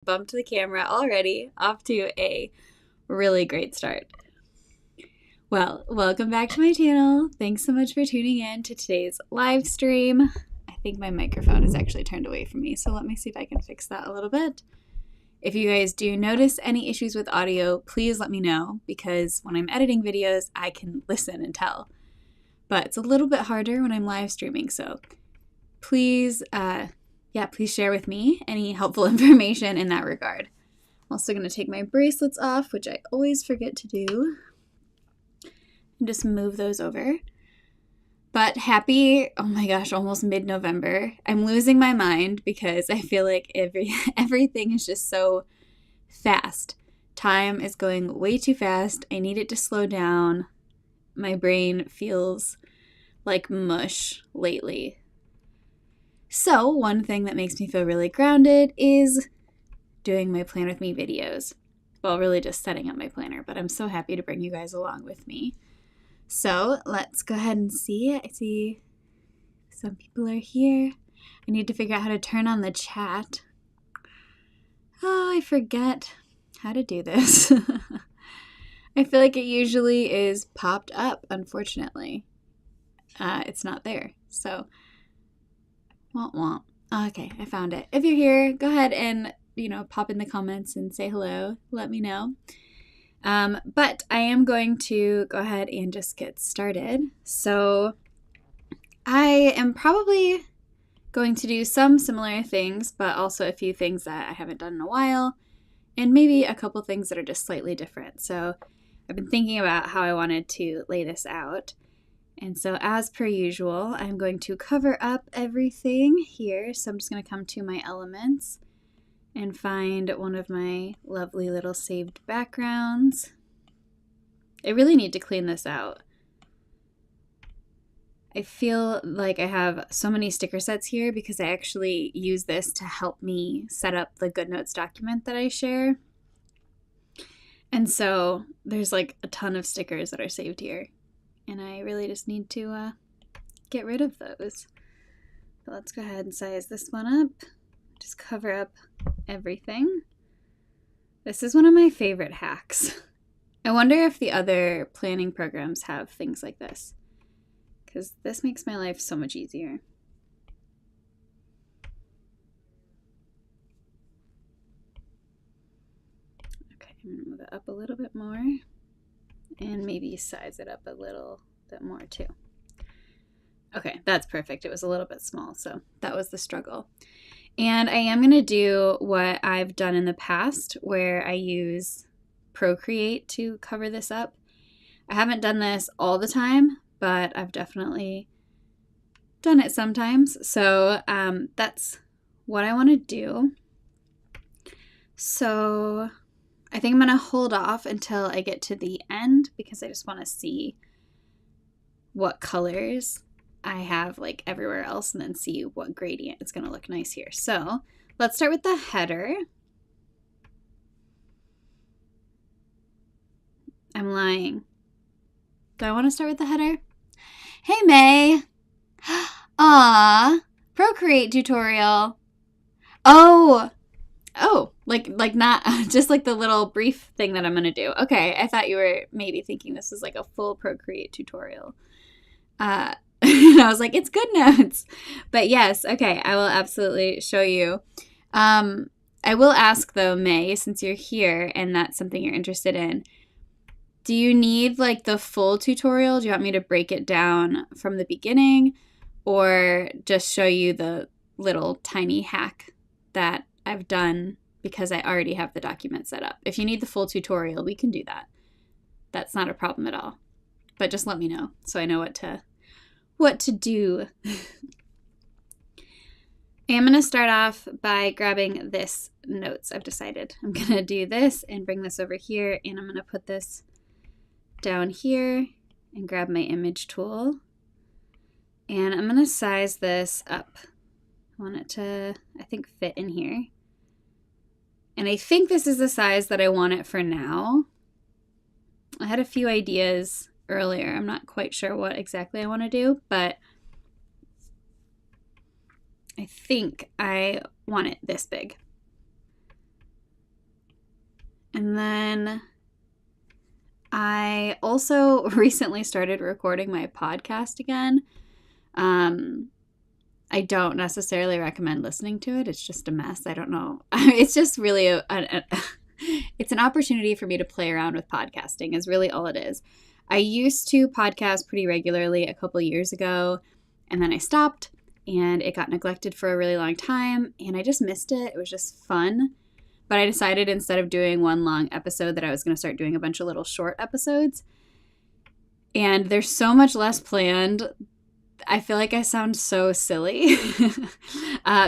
Bumped the camera already, off to a really great start. Well, welcome back to my channel. Thanks so much for tuning in to today's live stream. I think my microphone is actually turned away from me, so let me see if I can fix that a little bit. If you guys do notice any issues with audio, please let me know, because when I'm editing videos, I can listen and tell. But it's a little bit harder when I'm live streaming, so please, please share with me any helpful information in that regard. I'm also going to take my bracelets off, which I always forget to do, and just move those over. But happy, oh my gosh, almost mid-November. I'm losing my mind because I feel like everything is just so fast. Time is going way too fast. I need it to slow down. My brain feels like mush lately. So one thing that makes me feel really grounded is doing my Plan With Me videos. Well, really just setting up my planner, but I'm so happy to bring you guys along with me. So let's go ahead and see. I see some people are here. I need to figure out how to turn on the chat. Oh, I forget how to do this. I feel like it usually is popped up, unfortunately. It's not there, so womp womp. Okay, I found it. If you're here, go ahead and, pop in the comments and say hello. Let me know. But I am going to go ahead and just get started. So I am probably going to do some similar things, but also a few things that I haven't done in a while, and maybe a couple things that are just slightly different. So I've been thinking about how I wanted to lay this out. And so as per usual, I'm going to cover up everything here. So I'm just going to come to my elements and find one of my lovely little saved backgrounds. I really need to clean this out. I feel like I have so many sticker sets here because I actually use this to help me set up the GoodNotes document that I share. And so there's like a ton of stickers that are saved here, and I really just need to get rid of those. But let's go ahead and size this one up. Just cover up everything. This is one of my favorite hacks. I wonder if the other planning programs have things like this, because this makes my life so much easier. Okay, I'm going to move it up a little bit more and maybe size it up a little bit more too. Okay, that's perfect. It was a little bit small, so that was the struggle. And I am going to do what I've done in the past where I use Procreate to cover this up. I haven't done this all the time, but I've definitely done it sometimes. So that's what I want to do. So I think I'm going to hold off until I get to the end because I just want to see what colors I have like everywhere else and then see what gradient is going to look nice here. So let's start with the header. I'm lying. Do I want to start with the header? Hey, May. Procreate tutorial. Oh, like not just like the little brief thing that I'm going to do. Okay, I thought you were maybe thinking this was like a full Procreate tutorial. I was like, it's GoodNotes. But yes, okay, I will absolutely show you. I will ask though, May, since you're here and that's something you're interested in, do you need like the full tutorial? Do you want me to break it down from the beginning or just show you the little tiny hack that I've done because I already have the document set up? If you need the full tutorial, we can do that. That's not a problem at all. But just let me know so I know what to do. I'm going to start off by grabbing this notes. I've decided I'm going to do this and bring this over here, and I'm going to put this down here and grab my image tool. And I'm going to size this up. I want it to, I think, fit in here. And I think this is the size that I want it for now. I had a few ideas earlier. I'm not quite sure what exactly I want to do, but I think I want it this big. And then I also recently started recording my podcast again. I don't necessarily recommend listening to it. It's just a mess. I don't know. It's just really it's an opportunity for me to play around with podcasting is really all it is. I used to podcast pretty regularly a couple years ago, and then I stopped, and it got neglected for a really long time, and I just missed it. It was just fun. But I decided instead of doing one long episode that I was going to start doing a bunch of little short episodes. And there's so much less planned. I feel like I sound so silly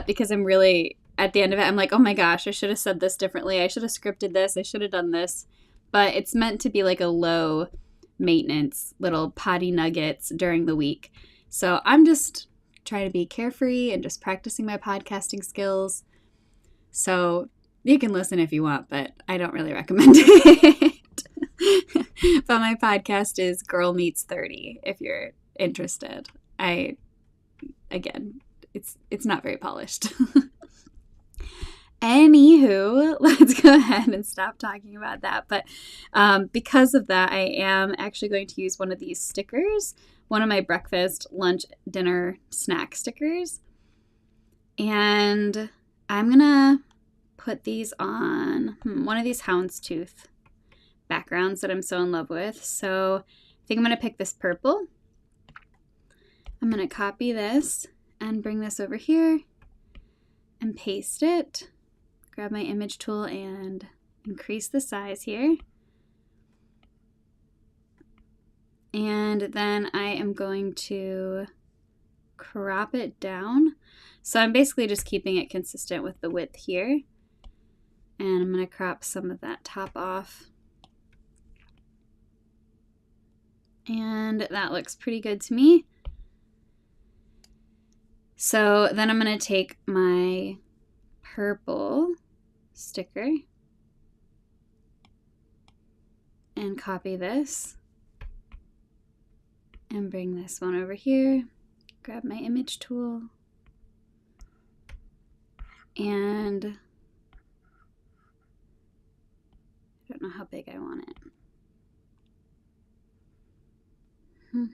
because I'm really, at the end of it, I'm like, oh my gosh, I should have said this differently. I should have scripted this. I should have done this. But it's meant to be like a low maintenance little potty nuggets during the week. So I'm just trying to be carefree and just practicing my podcasting skills. So you can listen if you want, but I don't really recommend it. But my podcast is Girl Meets 30, if you're interested. Again, it's not very polished. Anywho, let's go ahead and stop talking about that. But because of that, I am actually going to use one of these stickers, one of my breakfast, lunch, dinner, snack stickers. And I'm going to put these on one of these houndstooth backgrounds that I'm so in love with. So I think I'm going to pick this purple. I'm going to copy this and bring this over here and paste it. Grab my image tool and increase the size here. And then I am going to crop it down. So I'm basically just keeping it consistent with the width here. And I'm going to crop some of that top off. And that looks pretty good to me. So then I'm going to take my purple sticker and copy this and bring this one over here. Grab my image tool and I don't know how big I want it. I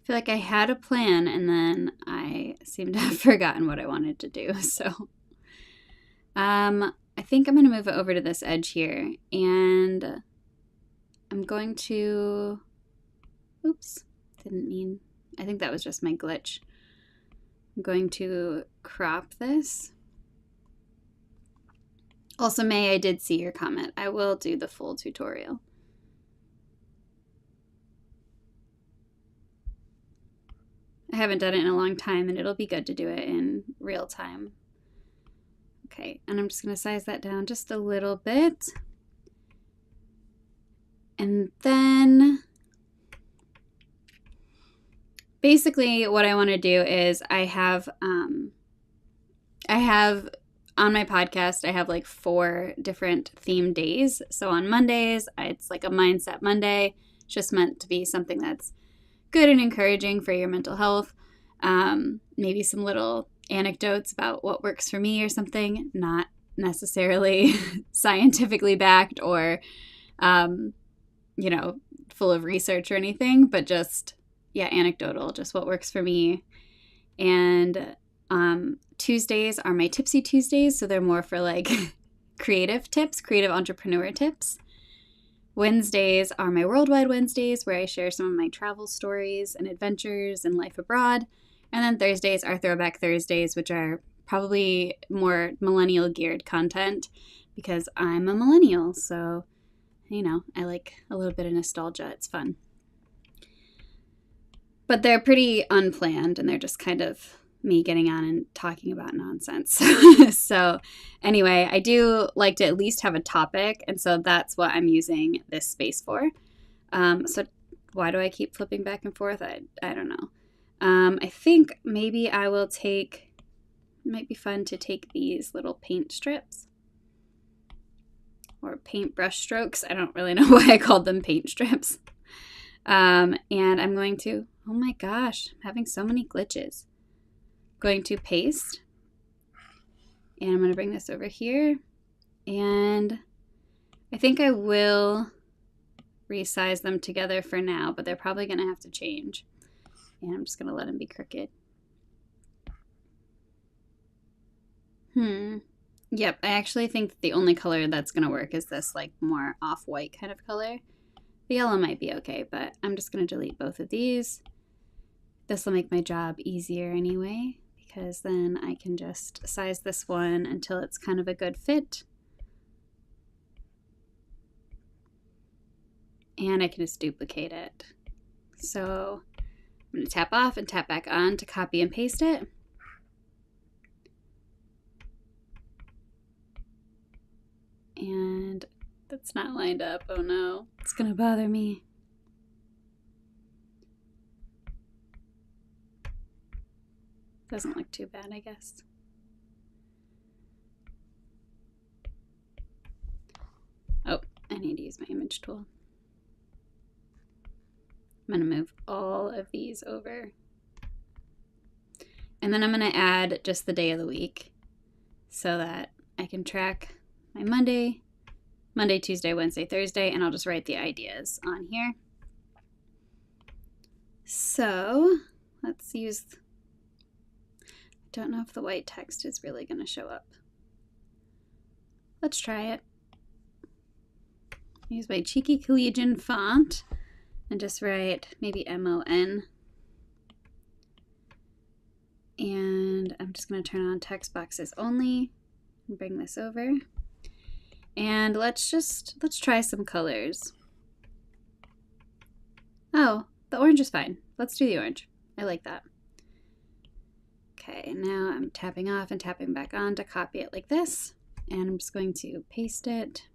feel like I had a plan and then I seem to have forgotten what I wanted to do. So I think I'm going to move it over to this edge here and I'm going to, oops, didn't mean, I think that was just my glitch. I'm going to crop this. Also, May, I did see your comment. I will do the full tutorial. I haven't done it in a long time, and it'll be good to do it in real time. Okay, and I'm just going to size that down just a little bit. And then basically what I want to do is I have on my podcast, I have like 4 different theme days. So on Mondays, it's like a Mindset Monday. It's just meant to be something that's good and encouraging for your mental health. Maybe some little anecdotes about what works for me or something, not necessarily scientifically backed or, full of research or anything, but just, anecdotal, just what works for me. And Tuesdays are my Tipsy Tuesdays, so they're more for like creative tips, creative entrepreneur tips. Wednesdays are my Worldwide Wednesdays, where I share some of my travel stories and adventures and life abroad. And then Thursdays are Throwback Thursdays, which are probably more millennial geared content because I'm a millennial. So, I like a little bit of nostalgia. It's fun. But they're pretty unplanned and they're just kind of me getting on and talking about nonsense. So anyway, I do like to at least have a topic. And so that's what I'm using this space for. So why do I keep flipping back and forth? I don't know. I think maybe I will it might be fun to take these little paint strips or paint brush strokes. I don't really know why I called them paint strips. And I'm going to, oh my gosh, I'm having so many glitches. Going to paste And I'm going to bring this over here. And I think I will resize them together for now, but they're probably going to have to change. And I'm just going to let them be crooked. Yep, I actually think that the only color that's going to work is this like more off-white kind of color. The yellow might be okay, but I'm just going to delete both of these. This will make my job easier anyway, because then I can just size this one until it's kind of a good fit. And I can just duplicate it. So I'm going to tap off and tap back on to copy and paste it. And that's not lined up. Oh no, it's going to bother me. Doesn't look too bad, I guess. Oh, I need to use my image tool. I'm going to move all of these over. And then I'm going to add just the day of the week so that I can track my Monday, Tuesday, Wednesday, Thursday, and I'll just write the ideas on here. So let's use, I don't know if the white text is really going to show up. Let's try it. Use my cheeky collegian font and just write maybe MON. And I'm just going to turn on text boxes only and bring this over. And let's try some colors. Oh, the orange is fine. Let's do the orange. I like that. Okay, now I'm tapping off and tapping back on to copy it like this. And I'm just going to paste it.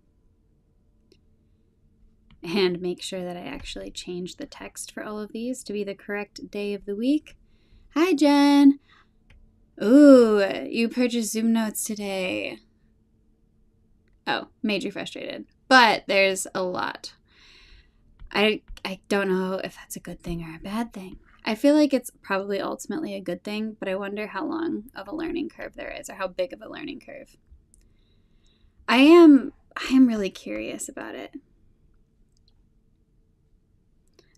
And make sure that I actually change the text for all of these to be the correct day of the week. Hi, Jen. Ooh, you purchased Zoom Notes today. Oh, made you frustrated. But there's a lot. I don't know if that's a good thing or a bad thing. I feel like it's probably ultimately a good thing, but I wonder how long of a learning curve there is, or how big of a learning curve. I am really curious about it.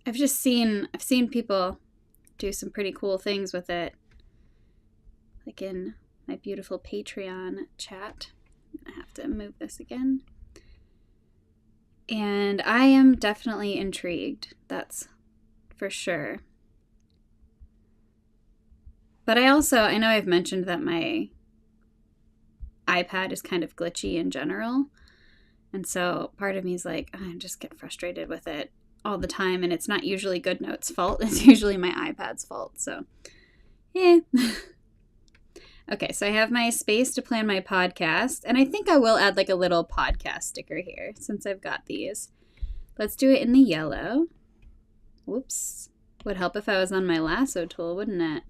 I've seen people do some pretty cool things with it. Like in my beautiful Patreon chat. I have to move this again. And I am definitely intrigued. That's for sure. But I know I've mentioned that my iPad is kind of glitchy in general. And so part of me is like, I just get frustrated with it all the time. And it's not usually GoodNotes' fault. It's usually my iPad's fault. So, yeah. Okay, so I have my space to plan my podcast, and I think I will add like a little podcast sticker here since I've got these. Let's do it in the yellow. Whoops. Would help if I was on my lasso tool, wouldn't it?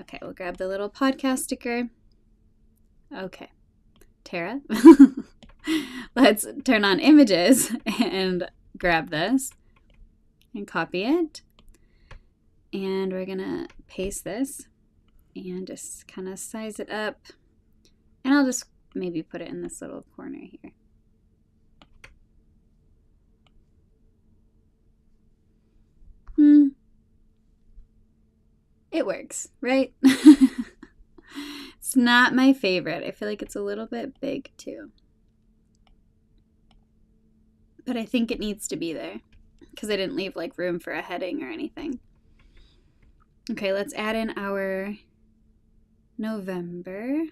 Okay, we'll grab the little podcast sticker. Okay, Tara. Let's turn on images and grab this and copy it. And we're gonna paste this. And just kind of size it up. And I'll just maybe put it in this little corner here. It works, right? It's not my favorite. I feel like it's a little bit big too. But I think it needs to be there because I didn't leave like room for a heading or anything. Okay, let's add in our November.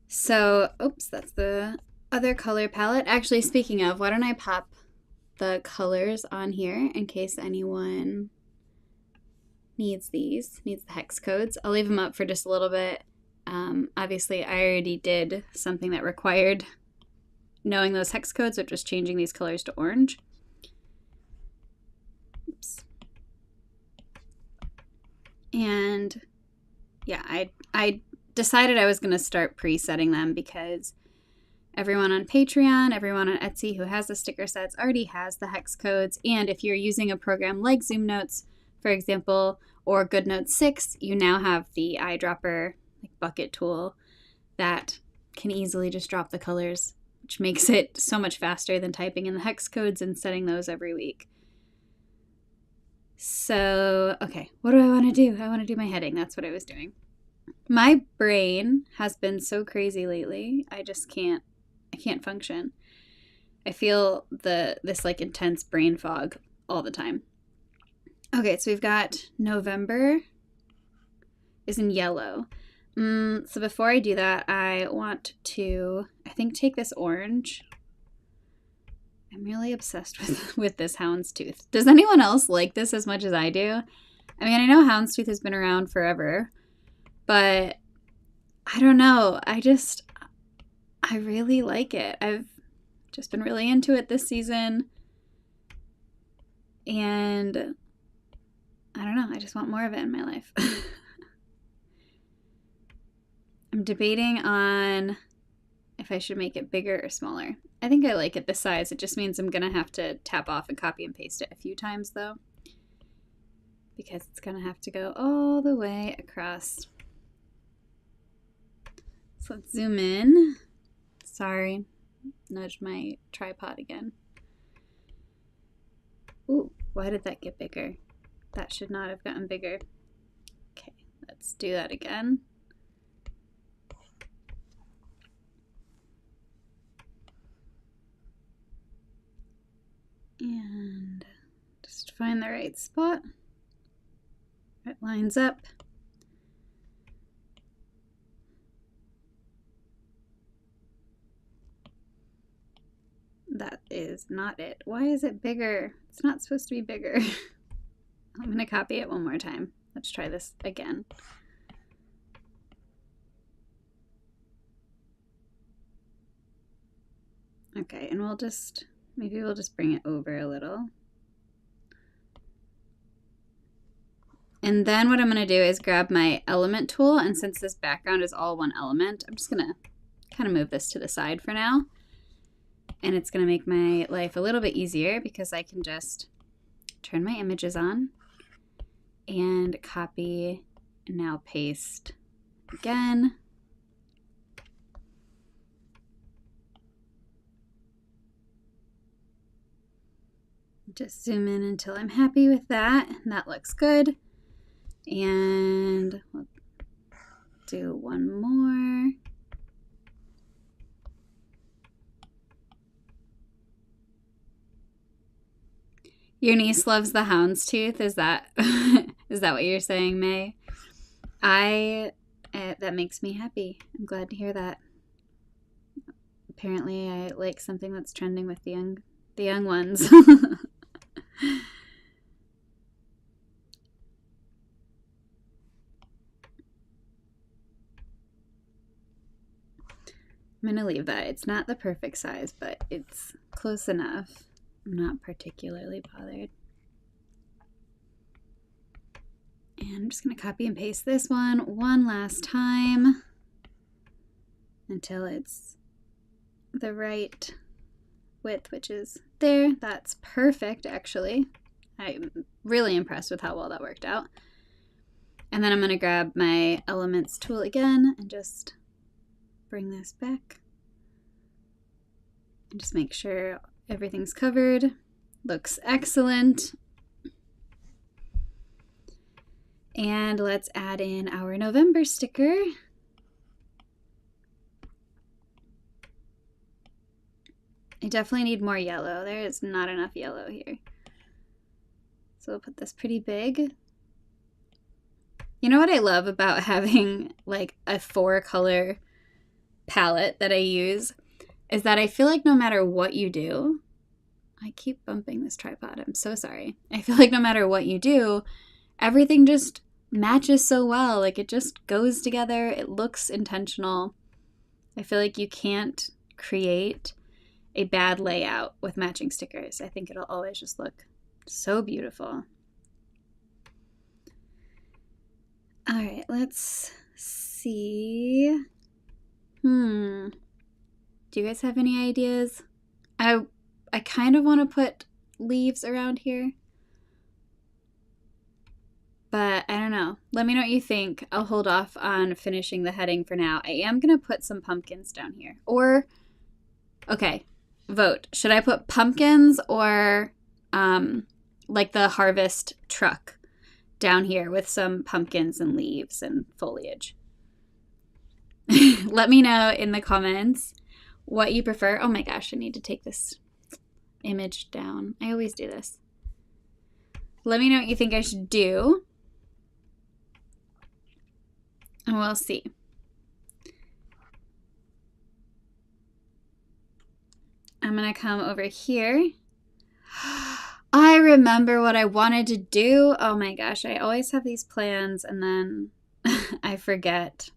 So, oops, that's the other color palette. Actually, speaking of, why don't I pop the colors on here in case anyone needs the hex codes. I'll leave them up for just a little bit. Obviously, I already did something that required knowing those hex codes, which was changing these colors to orange. Oops. And yeah, I decided I was going to start presetting them because everyone on Patreon, everyone on Etsy who has the sticker sets already has the hex codes. And if you're using a program like Zoom Notes, for example, or GoodNote 6, you now have the eyedropper like bucket tool that can easily just drop the colors, which makes it so much faster than typing in the hex codes and setting those every week. So, okay, what do I want to do? I want to do my heading. That's what I was doing. My brain has been so crazy lately. I can't function. I feel this like intense brain fog all the time. Okay, so we've got November is in yellow. So before I do that, I want to, I think, take this orange. I'm really obsessed with this houndstooth. Does anyone else like this as much as I do? I mean, I know houndstooth has been around forever, but I don't know. I really like it. I've just been really into it this season. And I don't know. I just want more of it in my life. I'm debating on if I should make it bigger or smaller. I think I like it this size. It just means I'm going to have to tap off and copy and paste it a few times, though, because it's going to have to go all the way across. So let's zoom in. Sorry, nudged my tripod again. Ooh, why did that get bigger? That should not have gotten bigger. Okay, let's do that again. And just find the right spot. It lines up. That is not it. Why is it bigger? It's not supposed to be bigger. I'm going to copy it one more time. Let's try this again. Okay, and maybe we'll just bring it over a little. And then what I'm going to do is grab my element tool, and since this background is all one element, I'm just going to kind of move this to the side for now. And it's going to make my life a little bit easier because I can just turn my images on and copy and now paste again. Just zoom in until I'm happy with that. That looks good. And we'll do one more. Your niece loves the houndstooth. Is that what you're saying, May? That makes me happy. I'm glad to hear that. Apparently, I like something that's trending with the young ones. I'm gonna leave that. It's not the perfect size, but it's close enough. I'm not particularly bothered. And I'm just going to copy and paste this one last time until it's the right width, which is there. That's perfect, actually. I'm really impressed with how well that worked out. And then I'm going to grab my elements tool again and just bring this back and just make sure everything's covered. Looks excellent. And let's add in our November sticker. I definitely need more yellow. There is not enough yellow here. So we'll put this pretty big. You know what I love about having like a 4-color palette that I use is that I feel like no matter what you do, I keep bumping this tripod, I'm so sorry. I feel like no matter what you do, everything just matches so well. Like it just goes together. It looks intentional. I feel like you can't create a bad layout with matching stickers. I think it'll always just look so beautiful. All right, let's see. Do you guys have any ideas? I kind of want to put leaves around here. But I don't know. Let me know what you think. I'll hold off on finishing the heading for now. I am going to put some pumpkins down here. Or, okay, vote. Should I put pumpkins or like the harvest truck down here with some pumpkins and leaves and foliage? Let me know in the comments what you prefer. Oh my gosh, I need to take this image down. I always do this. Let me know what you think I should do. And we'll see. I'm going to come over here. I remember what I wanted to do. Oh my gosh, I always have these plans and then I forget.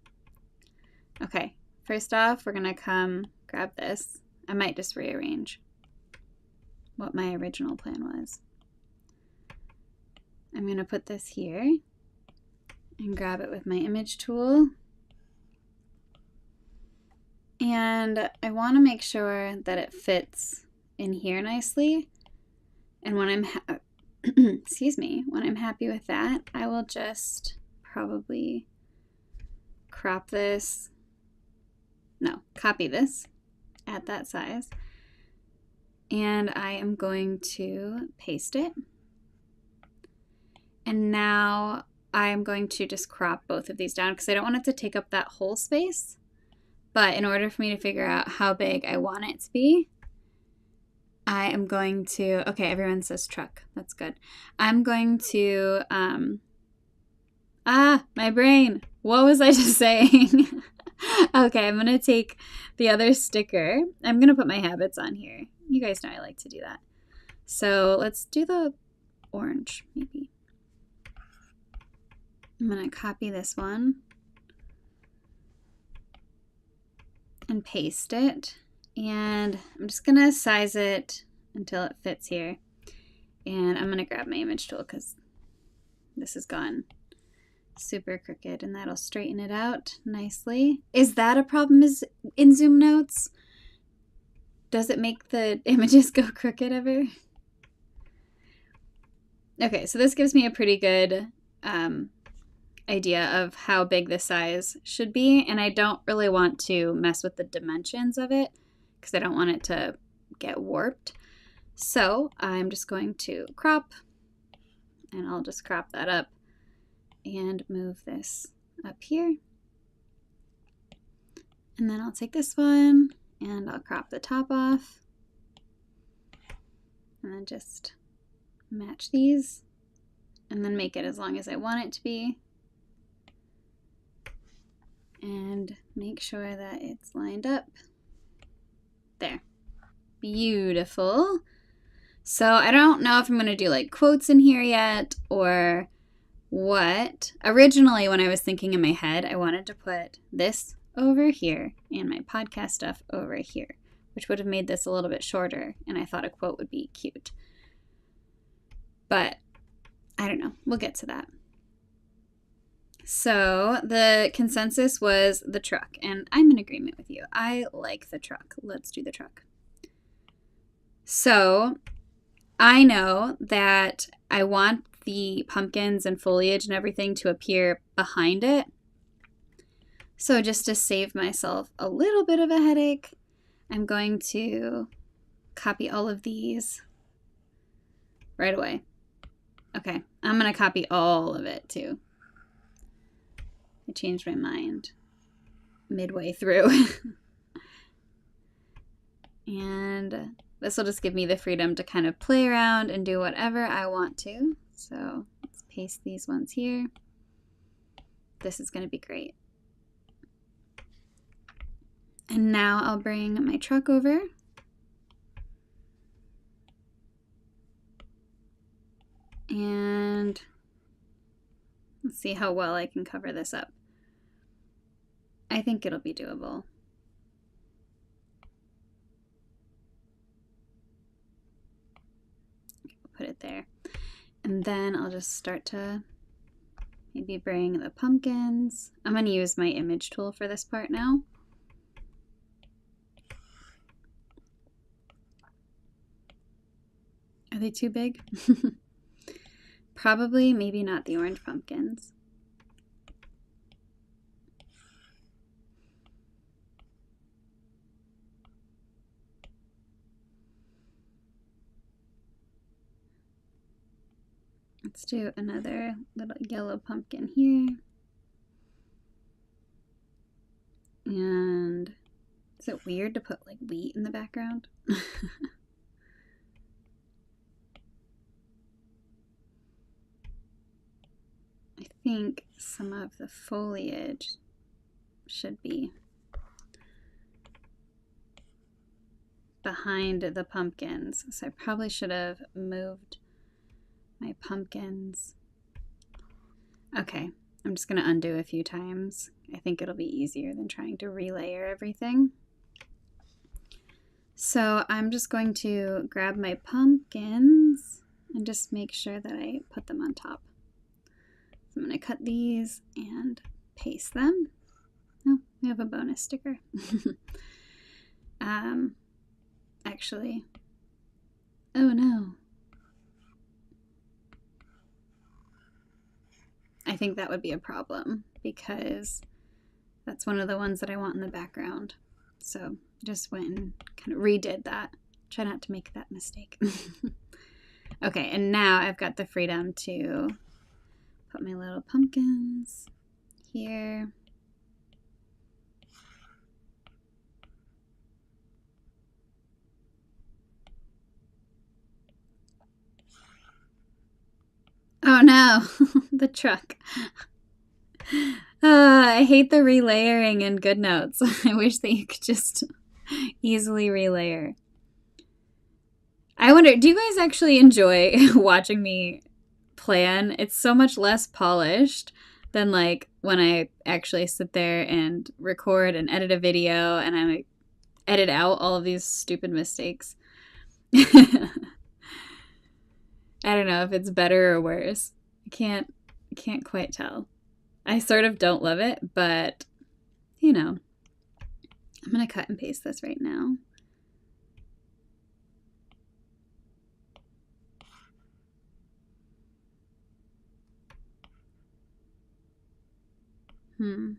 Okay, first off, we're going to come grab this. I might just rearrange what my original plan was. I'm going to put this here and grab it with my image tool. And I want to make sure that it fits in here nicely. And when I'm excuse me, when I'm happy with that, I will just probably crop this. No, copy this at that size. And I am going to paste it. And now I'm going to just crop both of these down because I don't want it to take up that whole space. But in order for me to figure out how big I want it to be, I am going to, okay, everyone says truck. That's good. I'm going to, my brain. What was I just saying? Okay, I'm going to take the other sticker. I'm going to put my habits on here. You guys know I like to do that. So let's do the orange, maybe. I'm going to copy this one and paste it. And I'm just going to size it until it fits here. And I'm going to grab my image tool because this has gone super crooked and that'll straighten it out nicely. Is that a problem in Zoom Notes? Does it make the images go crooked ever? Okay, so this gives me a pretty good idea of how big the size should be, and I don't really want to mess with the dimensions of it because I don't want it to get warped. So I'm just going to crop, and I'll just crop that up and move this up here. And then I'll take this one and I'll crop the top off and then just match these and then make it as long as I want it to be. And make sure that it's lined up. There. Beautiful. So I don't know if I'm going to do like quotes in here yet or what. Originally, when I was thinking in my head, I wanted to put this over here and my podcast stuff over here, which would have made this a little bit shorter, and I thought a quote would be cute. But I don't know. We'll get to that. So the consensus was the truck, and I'm in agreement with you. I like the truck. Let's do the truck. So I know that I want the pumpkins and foliage and everything to appear behind it. So just to save myself a little bit of a headache, I'm going to copy all of these right away. Okay, I'm going to copy all of it too. I changed my mind midway through. And this will just give me the freedom to kind of play around and do whatever I want to. So let's paste these ones here. This is going to be great. And now I'll bring my truck over. And let's see how well I can cover this up. I think it'll be doable. Put it there. And then I'll just start to maybe bring the pumpkins. I'm going to use my image tool for this part now. Are they too big? Probably, maybe not the orange pumpkins. Let's do another little yellow pumpkin here. And is it weird to put like wheat in the background? I think some of the foliage should be behind the pumpkins. So I probably should have moved my pumpkins. Okay, I'm just gonna undo a few times. I think it'll be easier than trying to relayer everything. So I'm just going to grab my pumpkins and just make sure that I put them on top. So I'm gonna cut these and paste them. Oh, we have a bonus sticker. Actually, oh no. I think that would be a problem because that's one of the ones that I want in the background. So just went and kind of redid that. Try not to make that mistake. Okay, and now I've got the freedom to put my little pumpkins here. Oh no, the truck. I hate the relayering in GoodNotes. I wish that you could just easily relayer. I wonder, do you guys actually enjoy watching me plan? It's so much less polished than like when I actually sit there and record and edit a video and I like edit out all of these stupid mistakes. I don't know if it's better or worse. I can't quite tell. I sort of don't love it, but you know, I'm gonna cut and paste this right now. I'm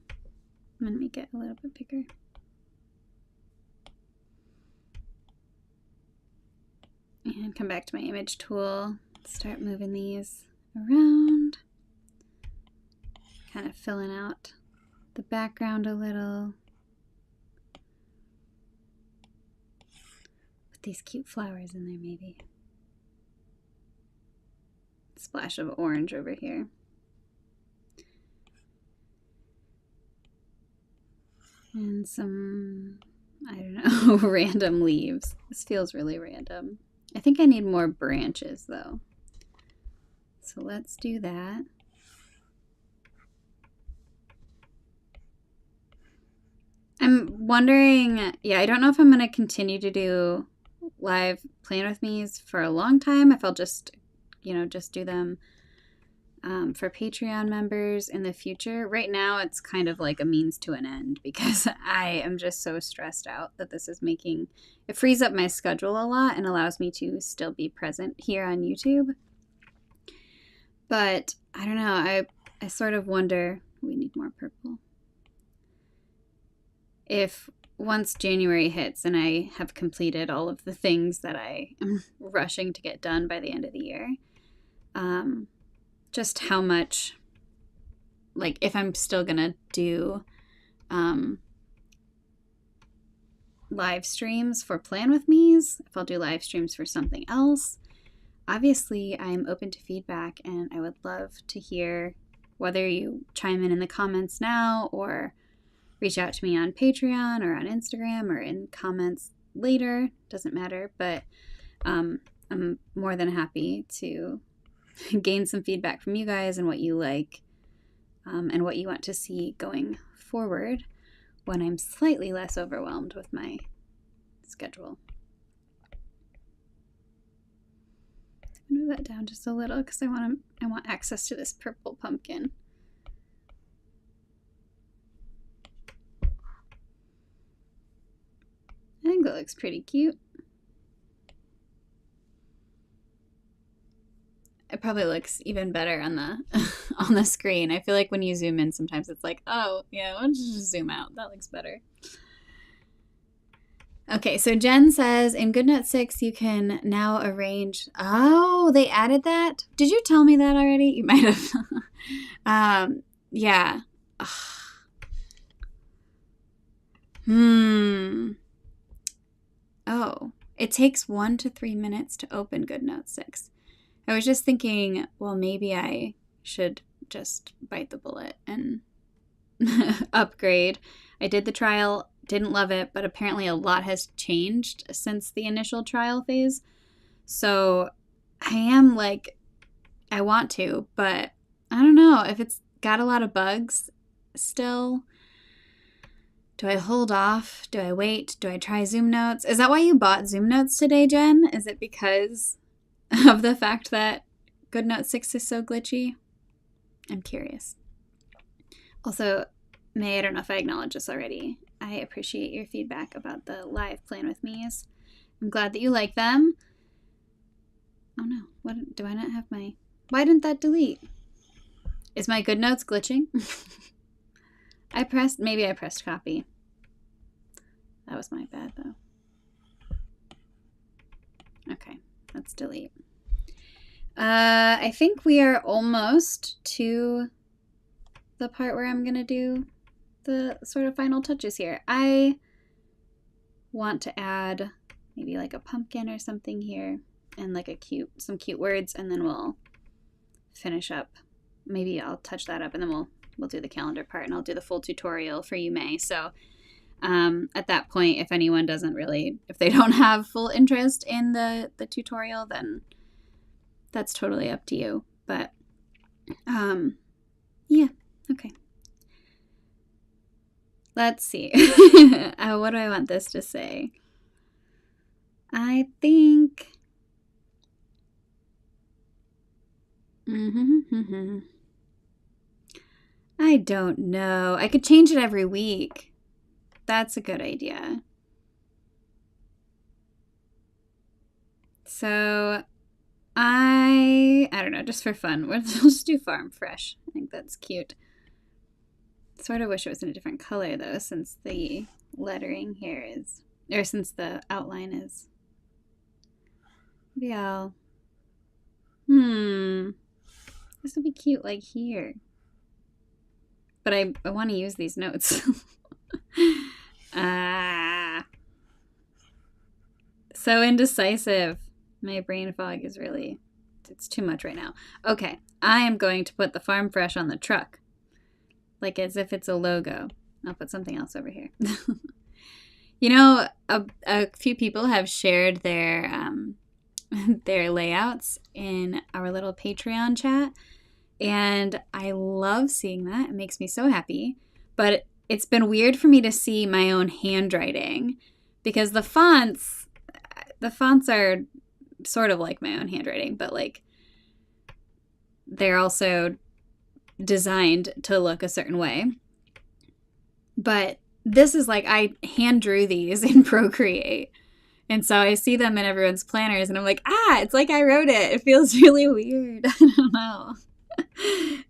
gonna make it a little bit bigger. And come back to my image tool, start moving these around, kind of filling out the background a little. Put these cute flowers in there maybe. Splash of orange over here. And some, I don't know, random leaves. This feels really random. I think I need more branches though. So let's do that. I'm wondering, yeah, I don't know if I'm going to continue to do live Plan With Me's for a long time. If I'll just, you know, just do them for Patreon members in the future. Right now, it's kind of like a means to an end because I am just so stressed out that this is making, it frees up my schedule a lot and allows me to still be present here on YouTube. But I don't know, I sort of wonder, we need more purple. If once January hits and I have completed all of the things that I am rushing to get done by the end of the year, just how much, like if I'm still gonna do live streams for Plan With Me's, if I'll do live streams for something else. Obviously, I'm open to feedback and I would love to hear whether you chime in the comments now or reach out to me on Patreon or on Instagram or in comments later. Doesn't matter, but I'm more than happy to gain some feedback from you guys and what you like and what you want to see going forward when I'm slightly less overwhelmed with my schedule. Move that down just a little because I want access to this purple pumpkin. I think that looks pretty cute. it probably looks even better on the on the screen. I feel like when you zoom in, sometimes it's like, oh, yeah, why don't you just zoom out? That looks better. Okay, so Jen says, in GoodNote 6, you can now arrange... Oh, they added that? Did you tell me that already? You might have. Yeah. Oh, it takes 1 to 3 minutes to open GoodNote 6. I was just thinking, well, maybe I should just bite the bullet and upgrade. I did the trial, didn't love it, but apparently a lot has changed since the initial trial phase. So I am like, I want to, but I don't know if it's got a lot of bugs still. Do I hold off? Do I wait? Do I try Zoom Notes? Is that why you bought Zoom Notes today, Jen? Is it because of the fact that GoodNote 6 is so glitchy? I'm curious. Also, May, I don't know if I acknowledged this already. I appreciate your feedback about the live Plan With Me's. I'm glad that you like them. Oh no, what do I not have my... Why didn't that delete? Is my GoodNotes glitching? Maybe I pressed copy. That was my bad though. Okay, let's delete. I think we are almost to the part where I'm gonna do the sort of final touches here. I want to add maybe like a pumpkin or something here and like some cute words, and then we'll finish up. Maybe I'll touch that up and then we'll do the calendar part, and I'll do the full tutorial for you, May. So at that point, if anyone if they don't have full interest in the tutorial, then that's totally up to you. But yeah, okay. Let's see. What do I want this to say? I think... I don't know. I could change it every week. That's a good idea. So I don't know, just for fun, we'll just do Farm Fresh. I think that's cute. Sort of wish it was in a different color though, since the lettering here is, or since the outline is. Maybe I'll, this would be cute like here. But I want to use these notes. So indecisive. My brain fog is really, it's too much right now. Okay, I am going to put the Farm Fresh on the truck. Like as if it's a logo. I'll put something else over here. You know, a few people have shared their layouts in our little Patreon chat. And I love seeing that. It makes me so happy. But it's been weird for me to see my own handwriting because the fonts are sort of like my own handwriting, but like they're also designed to look a certain way. But this is like I hand drew these in Procreate. And so I see them in everyone's planners and I'm like, it's like I wrote it. It feels really weird. I don't know.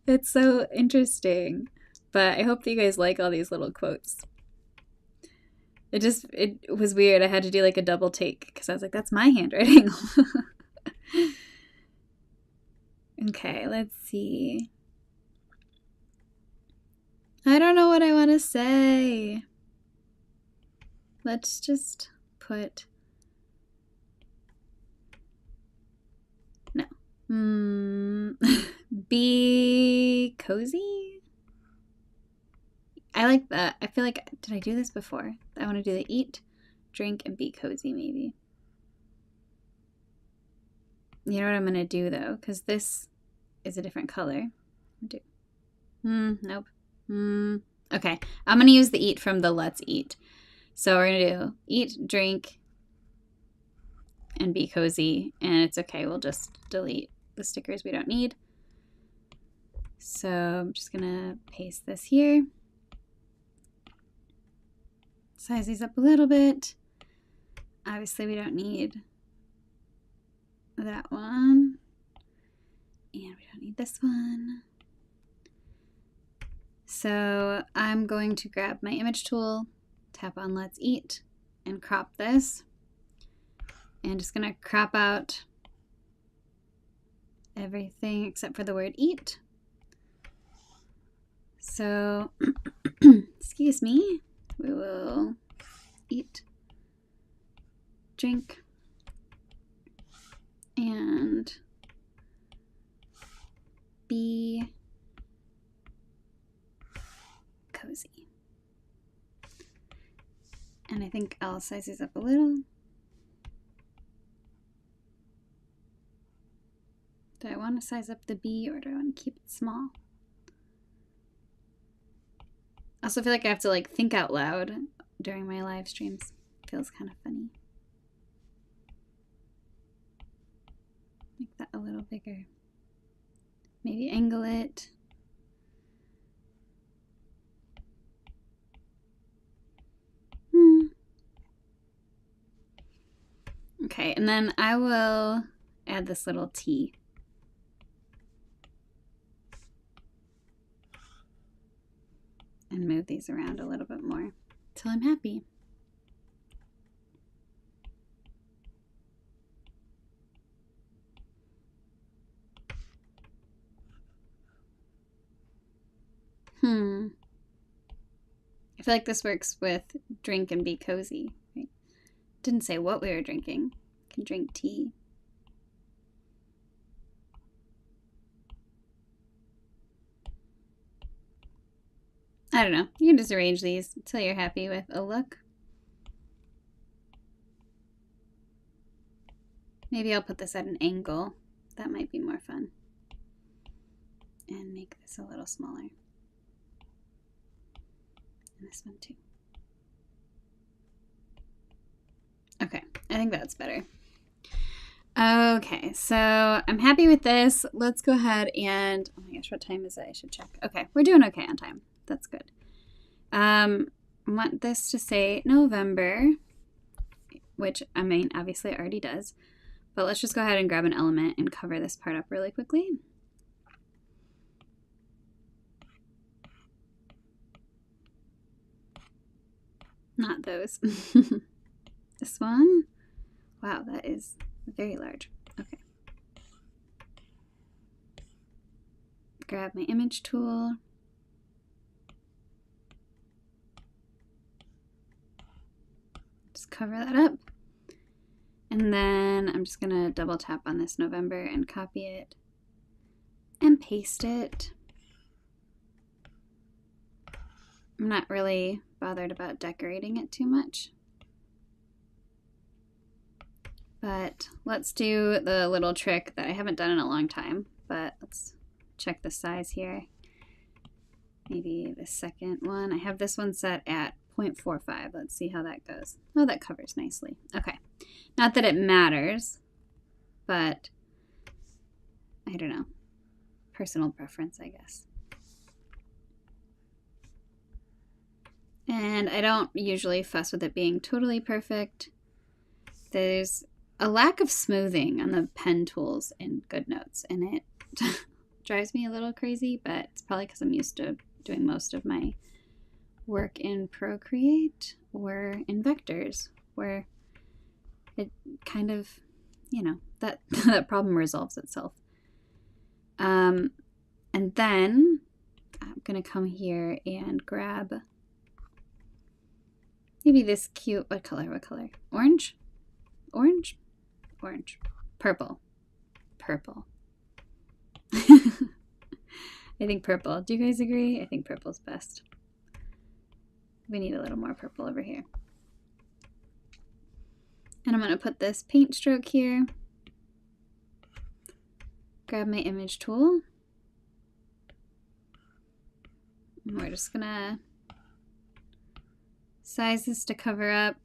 It's so interesting. But I hope that you guys like all these little quotes. It was weird. I had to do like a double take because I was like, that's my handwriting. Okay, let's see. I don't know what I want to say. Let's just put... No. Be cozy? I like that. I feel like, did I do this before? I want to do the eat, drink, and be cozy maybe. You know what I'm going to do though? Because this is a different color. Nope. Okay, I'm going to use the eat from the let's eat. So we're going to do eat, drink, and be cozy. And it's okay. We'll just delete the stickers we don't need. So I'm just going to paste this here. Size these up a little bit. Obviously we don't need that one. And we don't need this one. So I'm going to grab my image tool, tap on Let's Eat, and crop this. And just gonna crop out everything except for the word eat. So, excuse me, we will eat, drink, and be cozy. And I think I'll size these up a little. Do I want to size up the B or do I want to keep it small? I also feel like I have to like think out loud during my live streams. Feels kind of funny. Make that a little bigger. Maybe angle it. Okay, and then I will add this little T. And move these around a little bit more till I'm happy. I feel like this works with drink and be cozy. Right? Didn't say what we were drinking. Can drink tea. I don't know. You can just arrange these until you're happy with a look. Maybe I'll put this at an angle. That might be more fun. And make this a little smaller. And this one too. Okay, I think that's better. Okay, so I'm happy with this. Let's go ahead and, oh my gosh, what time is it? I should check. Okay, we're doing okay on time. That's good. I want this to say November, which I mean, obviously it already does, but let's just go ahead and grab an element and cover this part up really quickly. Not those. This one. Wow, that is very large. Okay. Grab my image tool. Just cover that up. And then I'm just going to double tap on this November and copy it and paste it. I'm not really bothered about decorating it too much. But let's do the little trick that I haven't done in a long time, but let's check the size here. Maybe the second one. I have this one set at 0.45. Let's see how that goes. Oh, that covers nicely. Okay. Not that it matters, but I don't know. Personal preference, I guess. And I don't usually fuss with it being totally perfect. There's a lack of smoothing on the pen tools in GoodNotes, and it drives me a little crazy, but it's probably because I'm used to doing most of my work in Procreate or in vectors, where it kind of, you know, that problem resolves itself. And then I'm going to come here and grab maybe this cute, what color? Orange? Orange? Orange. Purple. Purple. I think purple. Do you guys agree? I think purple's best. We need a little more purple over here. And I'm going to put this paint stroke here. Grab my image tool. And we're just going to size this to cover up.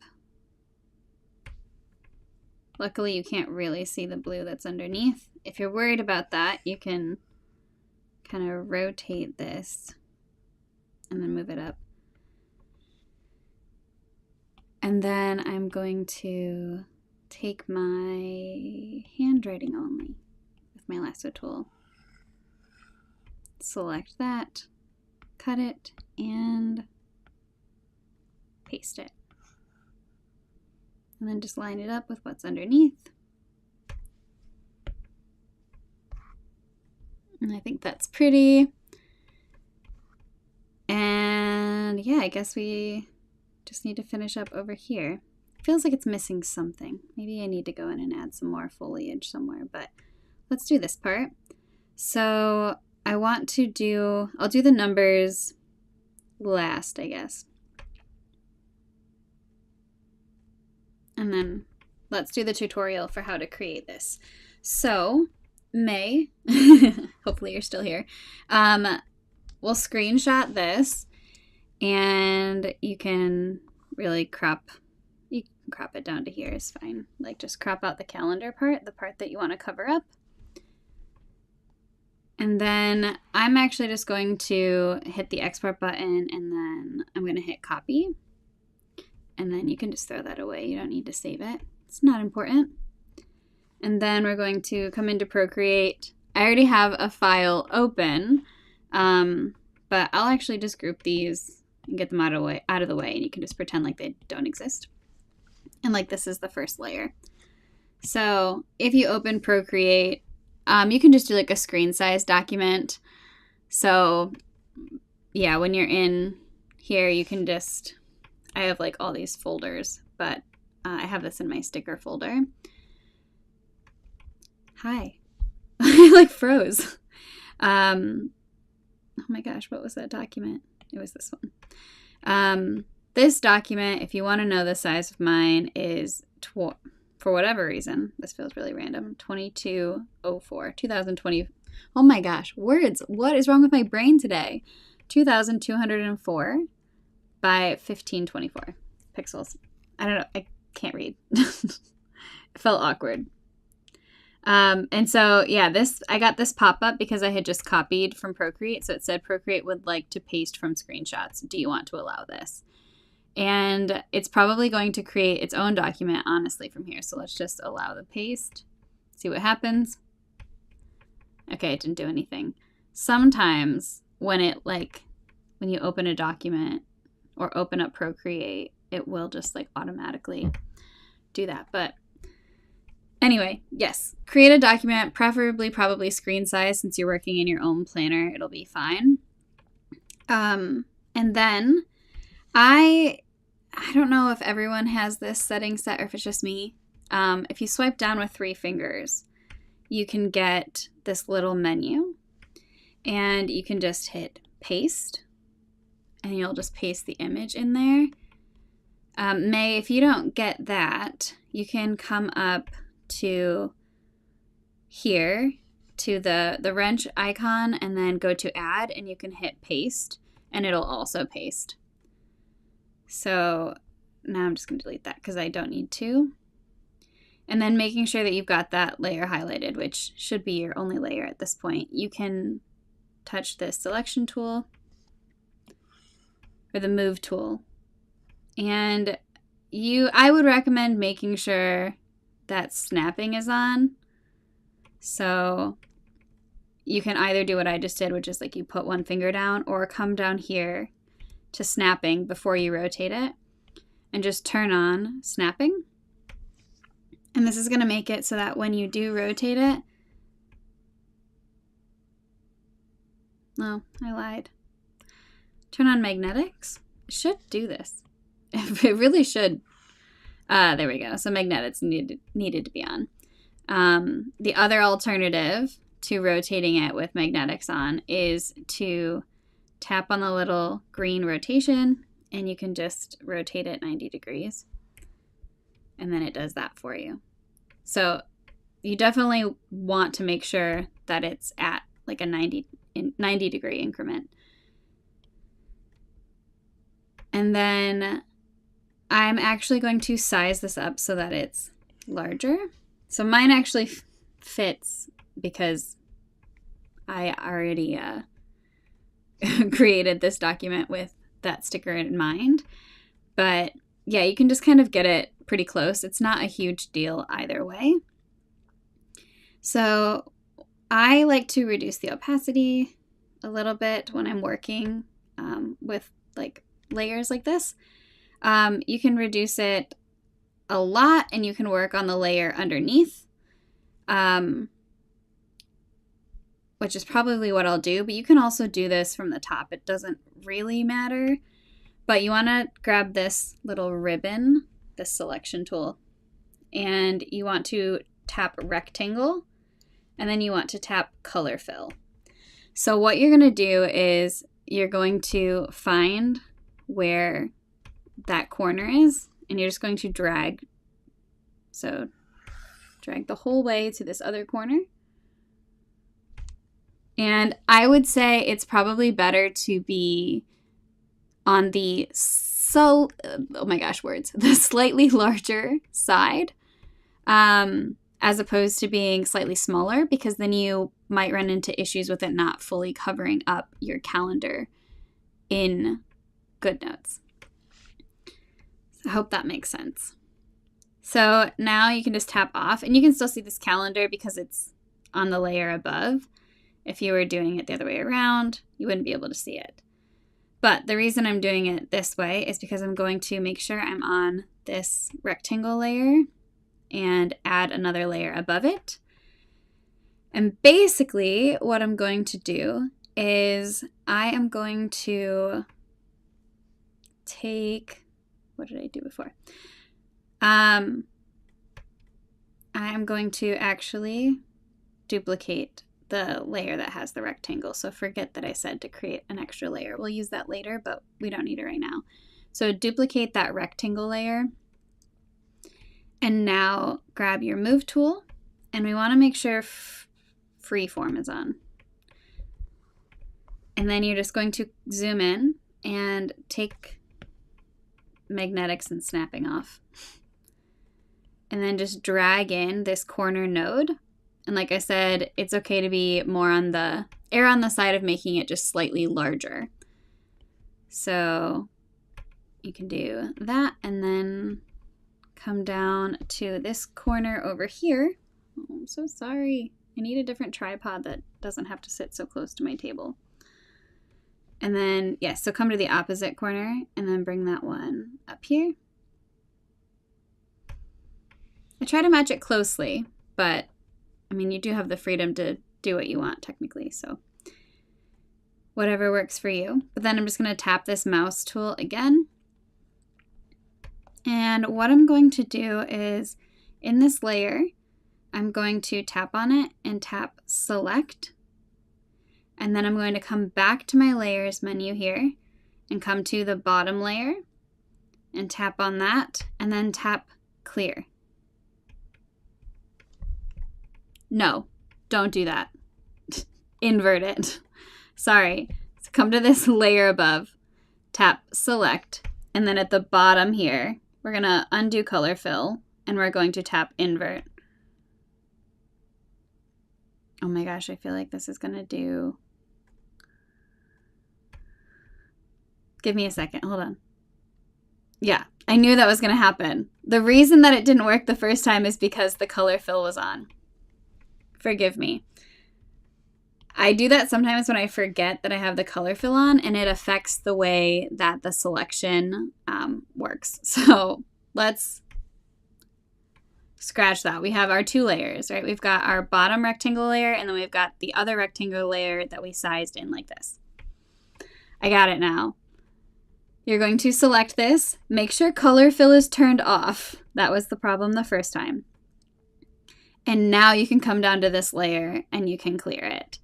Luckily, you can't really see the blue that's underneath. If you're worried about that, you can kind of rotate this and then move it up. And then I'm going to take my handwriting only with my lasso tool select that, cut it, and paste it. And then just line it up with what's underneath. And I think that's pretty. And yeah, I guess we just need to finish up over here. Feels like it's missing something. Maybe I need to go in and add some more foliage somewhere, but let's do this part. So I want to do, I'll do the numbers last, I guess. And then let's do the tutorial for how to create this. So May, hopefully you're still here, we'll screenshot this, and you can really crop it down to here is fine. Like just crop out the calendar part, the part that you want to cover up. And then I'm actually just going to hit the export button, and then I'm going to hit copy. And then you can just throw that away. You don't need to save it. It's not important. And then we're going to come into Procreate. I already have a file open, but I'll actually just group these and get them out of the way, and you can just pretend like they don't exist. And like this is the first layer. So if you open Procreate, you can just do like a screen size document. So yeah, when you're in here, you can just, I have like all these folders, but I have this in my sticker folder. Hi. I like froze. Oh my gosh, what was that document? It was this one. This document, if you want to know the size of mine, is, for whatever reason, this feels really random, 2204, 2020. Oh my gosh, words. What is wrong with my brain today? 2204 by 1524 pixels. I don't know. I can't read. It felt awkward. And so, yeah, I got this pop-up because I had just copied from Procreate. So it said Procreate would like to paste from screenshots. Do you want to allow this? And it's probably going to create its own document, honestly, from here. So let's just allow the paste. See what happens. Okay, it didn't do anything. Sometimes when you open a document or open up Procreate, it will just like automatically do that. But anyway, yes, create a document, preferably probably screen size since you're working in your own planner. It'll be fine. And then I don't know if everyone has this setting set or if it's just me. If you swipe down with 3 fingers, you can get this little menu, and you can just hit paste, and you'll just paste the image in there. May, if you don't get that, you can come up to here to the wrench icon and then go to add, and you can hit paste, and it'll also paste. So now I'm just going to delete that because I don't need to. And then making sure that you've got that layer highlighted, which should be your only layer at this point. You can touch the selection tool or the move tool. And I would recommend making sure that snapping is on. So you can either do what I just did, which is like you put one finger down, or come down here to snapping before you rotate it and just turn on snapping. And this is going to make it so that when you do rotate it, oh, I lied. Turn on magnetics. It should do this. It really should. There we go. So magnetics needed to be on. The other alternative to rotating it with magnetics on is to tap on the little green rotation, and you can just rotate it 90 degrees. And then it does that for you. So you definitely want to make sure that it's at like a 90 degree increment. And then I'm actually going to size this up so that it's larger. So mine actually fits because I already created this document with that sticker in mind. But yeah, you can just kind of get it pretty close. It's not a huge deal either way. So I like to reduce the opacity a little bit when I'm working with like layers like this. You can reduce it a lot and you can work on the layer underneath, which is probably what I'll do, but you can also do this from the top. It doesn't really matter, but you want to grab this little ribbon, this selection tool, and you want to tap rectangle, and then you want to tap color fill. So what you're going to do is you're going to find where that corner is, and you're just going to drag. So drag the whole way to this other corner. And I would say it's probably better to be on the oh my gosh, words, the slightly larger side, as opposed to being slightly smaller, because then you might run into issues with it not fully covering up your calendar in GoodNotes. I hope that makes sense. So now you can just tap off, and you can still see this calendar because it's on the layer above. If you were doing it the other way around, you wouldn't be able to see it. But the reason I'm doing it this way is because I'm going to make sure I'm on this rectangle layer and add another layer above it. And basically what I'm going to do is I am going to take, what did I do before? I am going to actually duplicate the layer that has the rectangle. So forget that I said to create an extra layer. We'll use that later, but we don't need it right now. So duplicate that rectangle layer. And now grab your move tool, and we want to make sure freeform is on. And then you're just going to zoom in and take magnetics and snapping off. And then just drag in this corner node. And like I said, it's okay to be more on the err on the side of making it just slightly larger. So you can do that, and then come down to this corner over here. Oh, I'm so sorry. I need a different tripod that doesn't have to sit so close to my table. And then, yes, so come to the opposite corner and then bring that one up here. I try to match it closely, but I mean, you do have the freedom to do what you want technically, so whatever works for you. But then I'm just going to tap this mouse tool again. And what I'm going to do is in this layer, I'm going to tap on it and tap select. And then I'm going to come back to my layers menu here and come to the bottom layer and tap on that and then tap clear. No, don't do that. Invert it. Sorry. So come to this layer above, tap select, and then at the bottom here, we're going to undo color fill, and we're going to tap invert. Oh my gosh, I feel like this is going to do... Give me a second. Hold on. Yeah, I knew that was going to happen. The reason that it didn't work the first time is because the color fill was on. Forgive me. I do that sometimes when I forget that I have the color fill on, and it affects the way that the selection works. So let's scratch that. We have our two layers, right? We've got our bottom rectangle layer, and then we've got the other rectangle layer that we sized in like this. I got it now. You're going to select this. Make sure color fill is turned off. That was the problem the first time. And now you can come down to this layer and you can clear it.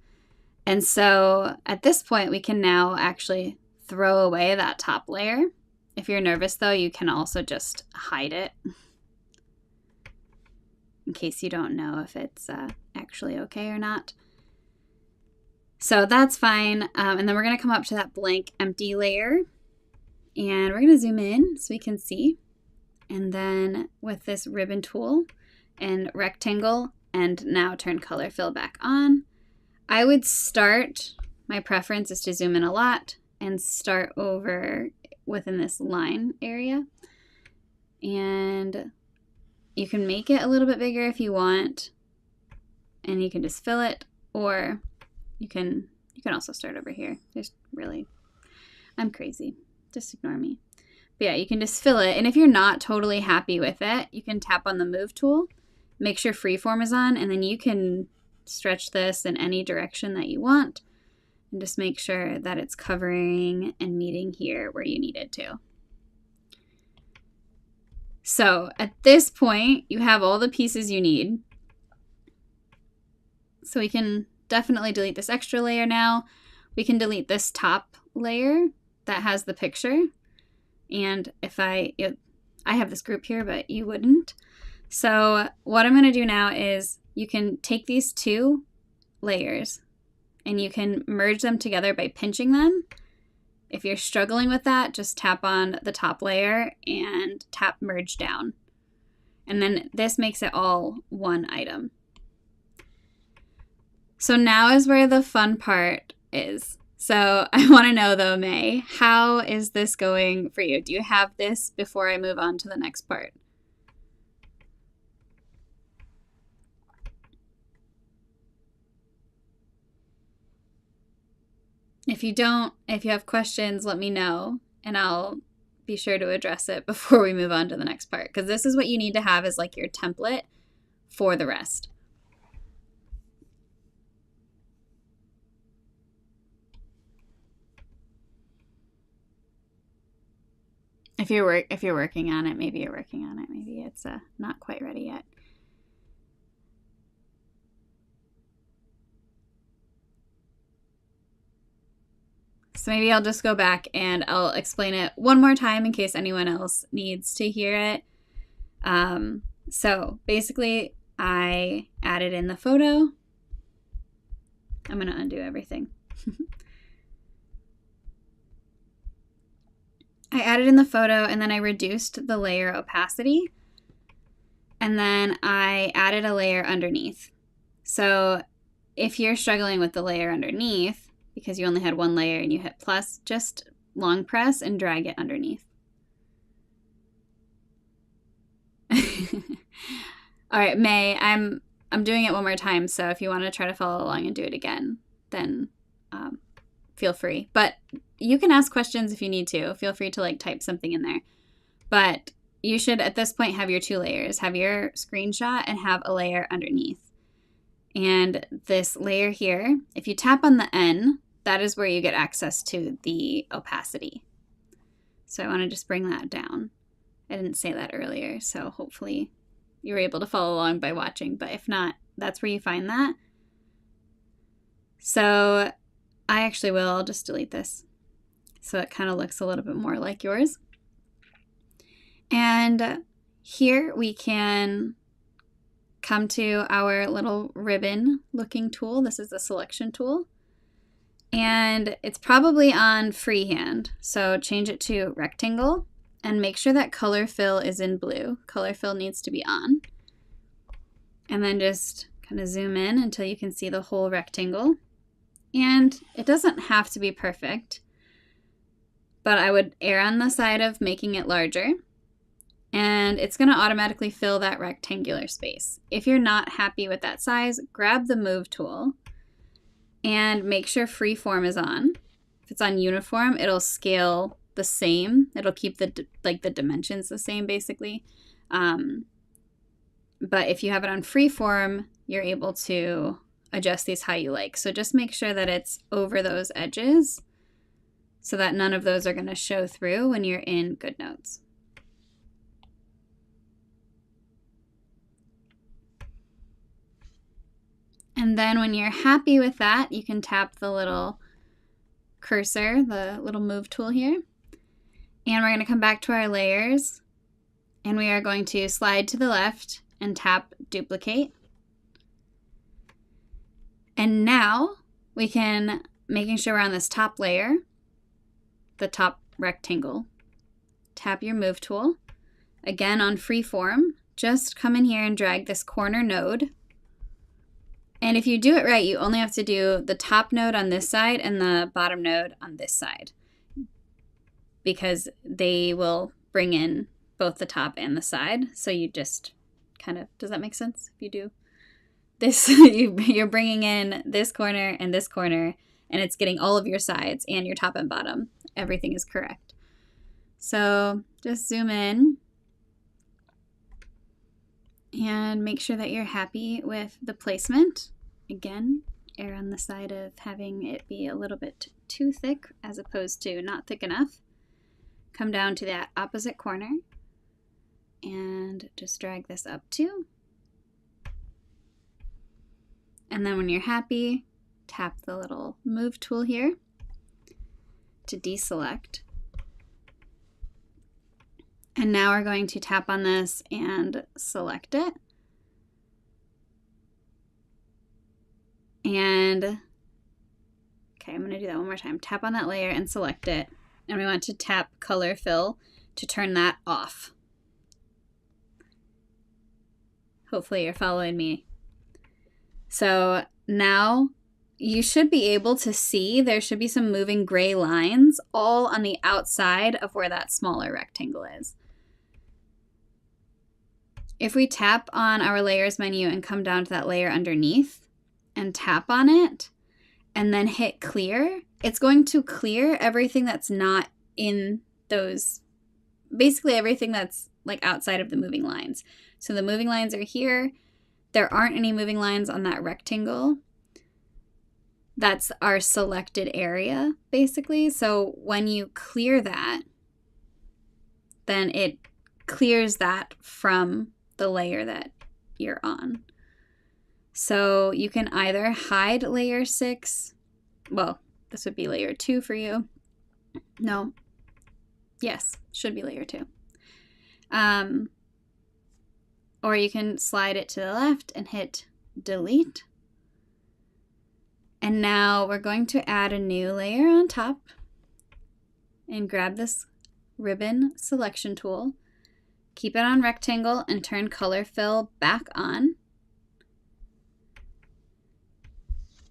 And so at this point, we can now actually throw away that top layer. If you're nervous though, you can also just hide it in case you don't know if it's actually okay or not. So that's fine. And then we're going to come up to that blank empty layer, and we're going to zoom in so we can see. And then with this ribbon tool and rectangle, and now turn color fill back on, I would start, my preference is to zoom in a lot and start over within this line area. And you can make it a little bit bigger if you want, and you can just fill it, or you can You can also start over here. I'm crazy. Just ignore me. But yeah, you can just fill it. And if you're not totally happy with it, you can tap on the move tool, make sure freeform is on, and then you can stretch this in any direction that you want. And just make sure that it's covering and meeting here where you need it to. So at this point, you have all the pieces you need. So we can definitely delete this extra layer now. We can delete this top layer that has the picture. And if I have this group here, but you wouldn't. So what I'm going to do now is you can take these two layers and you can merge them together by pinching them. If you're struggling with that, just tap on the top layer and tap merge down. And then this makes it all one item. So now is where the fun part is. So I want to know though, May, how is this going for you? Do you have this before I move on to the next part? If you don't, if you have questions, let me know and I'll be sure to address it before we move on to the next part. Because this is what you need to have as like your template for the rest. If you're working on it, maybe you're working on it. Maybe it's not quite ready yet. So maybe I'll just go back and I'll explain it one more time in case anyone else needs to hear it. So basically, I added in the photo. I'm going to undo everything. I added in the photo and then I reduced the layer opacity. And then I added a layer underneath. So if you're struggling with the layer underneath, because you only had one layer and you hit plus, just long press and drag it underneath. All right, May, I'm doing it one more time, so if you want to try to follow along and do it again, then feel free. But you can ask questions if you need to. Feel free to like type something in there. But you should at this point have your two layers. Have your screenshot and have a layer underneath. And this layer here, if you tap on the N, that is where you get access to the opacity. So I want to just bring that down. I didn't say that earlier, so hopefully you were able to follow along by watching, but if not, that's where you find that. So I actually will, I'll just delete this. So it kind of looks a little bit more like yours. And here we can come to our little ribbon looking tool. This is the selection tool. And it's probably on freehand. So change it to rectangle and make sure that color fill is in blue. Color fill needs to be on. And then just kind of zoom in until you can see the whole rectangle. And it doesn't have to be perfect, but I would err on the side of making it larger. And it's going to automatically fill that rectangular space. If you're not happy with that size, grab the move tool and make sure freeform is on. If it's on uniform, it'll scale the same. It'll keep the dimensions the same basically. But if you have it on freeform, you're able to adjust these how you like. So just make sure that it's over those edges so that none of those are going to show through when you're in GoodNotes. And then when you're happy with that, you can tap the little cursor, the little move tool here. And we're going to come back to our layers and we are going to slide to the left and tap duplicate. And now we can, making sure we're on this top layer, the top rectangle, tap your move tool. Again on freeform, just come in here and drag this corner node. And if you do it right, you only have to do the top node on this side and the bottom node on this side, because they will bring in both the top and the side. So you just kind of, does that make sense? If you do this, you're bringing in this corner, and and it's getting all of your sides and your top and bottom. Everything is correct. So just zoom in and make sure that you're happy with the placement. Again, err on the side of having it be a little bit too thick as opposed to not thick enough. Come down to that opposite corner and just drag this up too. And then when you're happy, tap the little move tool here to deselect. And now we're going to tap on this and select it. And, okay, I'm going to do that one more time. Tap on that layer and select it. And we want to tap color fill to turn that off. Hopefully you're following me. So now you should be able to see there should be some moving gray lines all on the outside of where that smaller rectangle is. If we tap on our layers menu and come down to that layer underneath and tap on it and then hit clear, it's going to clear everything that's not in those, basically everything that's like outside of the moving lines. So the moving lines are here. There aren't any moving lines on that rectangle. That's our selected area, basically. So when you clear that, then it clears that from the layer that you're on. So you can either hide layer 6. Well, this would be layer 2 for you. No. Yes, should be layer 2. Or you can slide it to the left and hit delete. And now we're going to add a new layer on top and grab this ribbon selection tool. Keep it on rectangle and turn color fill back on.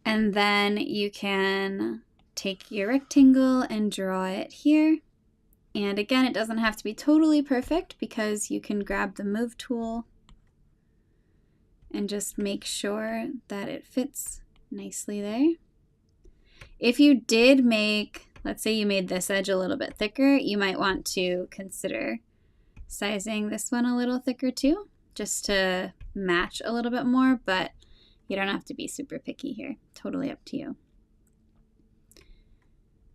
And then you can take your rectangle and draw it here. And again, it doesn't have to be totally perfect because you can grab the move tool and just make sure that it fits nicely there. If you did make, let's say you made this edge a little bit thicker, you might want to consider sizing this one a little thicker too, just to match a little bit more, but you don't have to be super picky here. Totally up to you.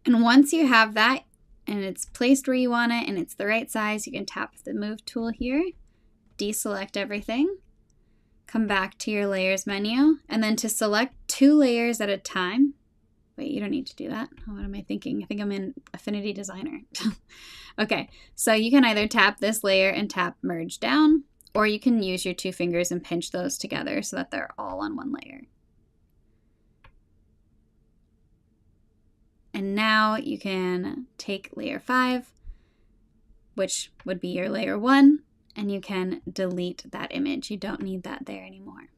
And once you have that and it's placed where you want it and it's the right size, you can tap the move tool here, deselect everything, come back to your layers menu, and then to select 2 layers at a time. Wait, you don't need to do that. Oh, what am I thinking? I think I'm in Affinity Designer. Okay, so you can either tap this layer and tap merge down, or you can use your 2 fingers and pinch those together so that they're all on one layer. And now you can take layer 5, which would be your layer 1, and you can delete that image. You don't need that there anymore.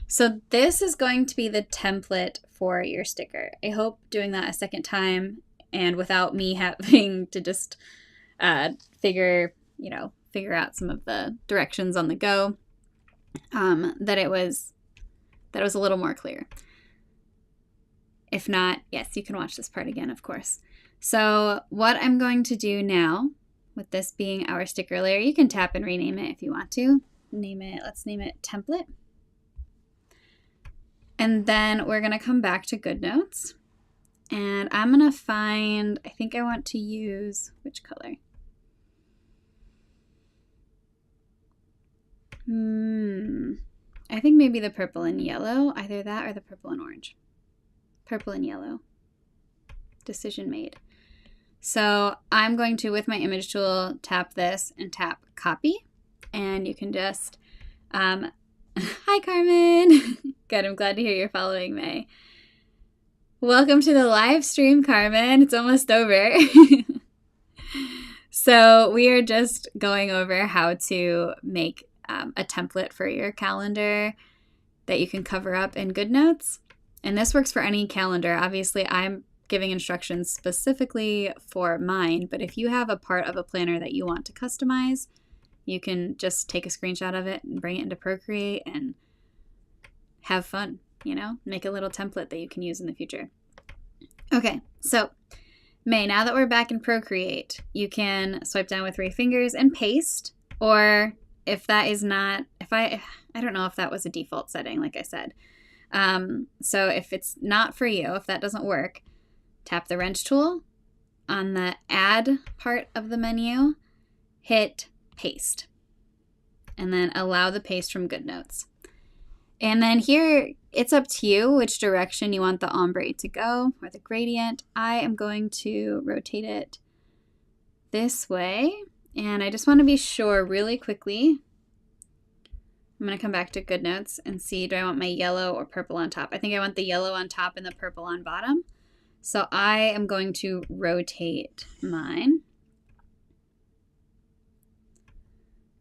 So this is going to be the template for your sticker. I hope doing that a second time and without me having to just figure out some of the directions on the go, that it was a little more clear. If not, yes, you can watch this part again, of course. So what I'm going to do now, with this being our sticker layer, you can tap and rename it if you want to. Let's name it template. And then we're going to come back to GoodNotes. And I'm going to find, I think I want to use, which color? I think maybe the purple and yellow, either that or the purple and orange. Purple and yellow. Decision made. So I'm going to, with my image tool, tap this and tap copy. And you can just, hi Carmen. Good, I'm glad to hear you're following me. Welcome to the live stream, Carmen. It's almost over. So we are just going over how to make a template for your calendar that you can cover up in GoodNotes. And this works for any calendar. Obviously, I'm giving instructions specifically for mine, but if you have a part of a planner that you want to customize, you can just take a screenshot of it and bring it into Procreate and have fun. you know, make a little template that you can use in the future. Okay, so May, now that we're back in Procreate, you can swipe down with 3 fingers and paste, or if that is not, I don't know if that was a default setting, like I said. So if it's not for you, if that doesn't work, tap the wrench tool on the add part of the menu, hit paste, and then allow the paste from GoodNotes. And then here, it's up to you which direction you want the ombre to go, or the gradient. I am going to rotate it this way, and I just want to be sure really quickly. I'm going to come back to GoodNotes and see, do I want my yellow or purple on top? I think I want the yellow on top and the purple on bottom. So I am going to rotate mine.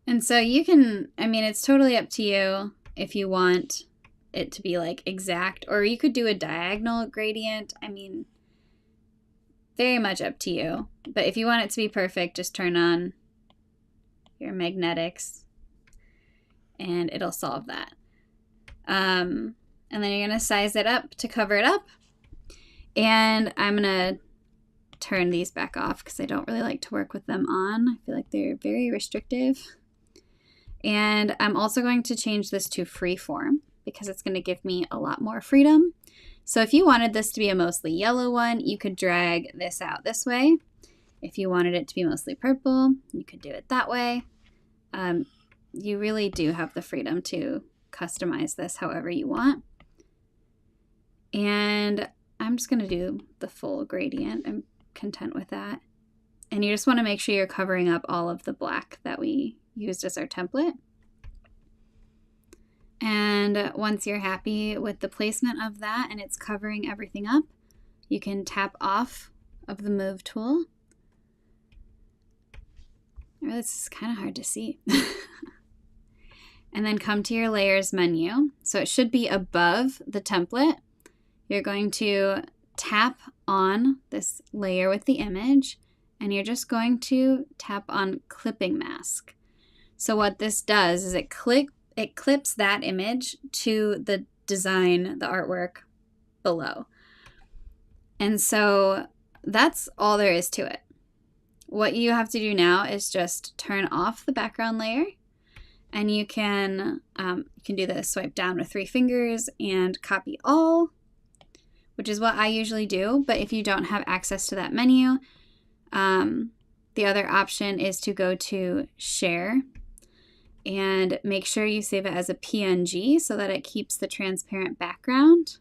And so you can, I mean, it's totally up to you if you want it to be like exact, or you could do a diagonal gradient. I mean, very much up to you. But if you want it to be perfect, just turn on your magnetics and it'll solve that. And then you're going to size it up to cover it up. And I'm going to turn these back off because I don't really like to work with them on. I feel like they're very restrictive. And I'm also going to change this to freeform because it's going to give me a lot more freedom. So if you wanted this to be a mostly yellow one, you could drag this out this way. If you wanted it to be mostly purple, you could do it that way. You really do have the freedom to customize this however you want. And I'm just going to do the full gradient. I'm content with that. And you just want to make sure you're covering up all of the black that we used as our template. And once you're happy with the placement of that and it's covering everything up, you can tap off of the move tool. Oh, this is kind of hard to see. And then come to your layers menu. So it should be above the template. You're going to tap on this layer with the image, and you're just going to tap on clipping mask. So what this does is it clips that image to the design, the artwork below. And so that's all there is to it. What you have to do now is just turn off the background layer, and you can do the swipe down with 3 fingers and copy all, which is what I usually do. But if you don't have access to that menu, the other option is to go to share and make sure you save it as a PNG so that it keeps the transparent background.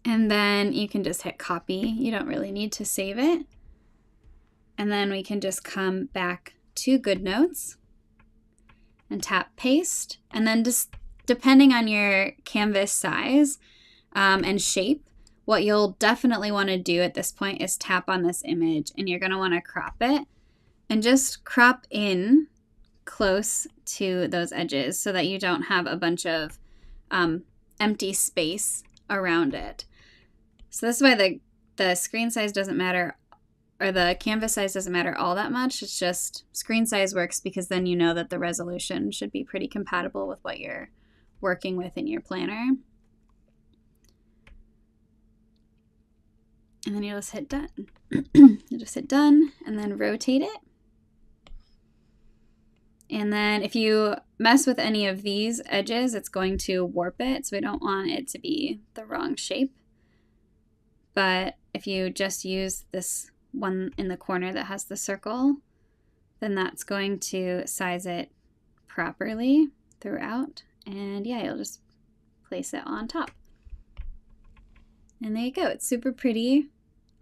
And then you can just hit copy. You don't really need to save it. And then we can just come back to GoodNotes and tap paste. And then just depending on your canvas size and shape, what you'll definitely want to do at this point is tap on this image, and you're going to want to crop it and just crop in close to those edges so that you don't have a bunch of empty space around it. So this is why the screen size doesn't matter, or the canvas size doesn't matter all that much. It's just screen size works because then you know that the resolution should be pretty compatible with what you're working with in your planner. And then you'll just hit done. You'll just hit done and then rotate it. And then if you mess with any of these edges, it's going to warp it. So we don't want it to be the wrong shape. But if you just use this one in the corner that has the circle, then that's going to size it properly throughout. And yeah, you'll just place it on top. And there you go. It's super pretty.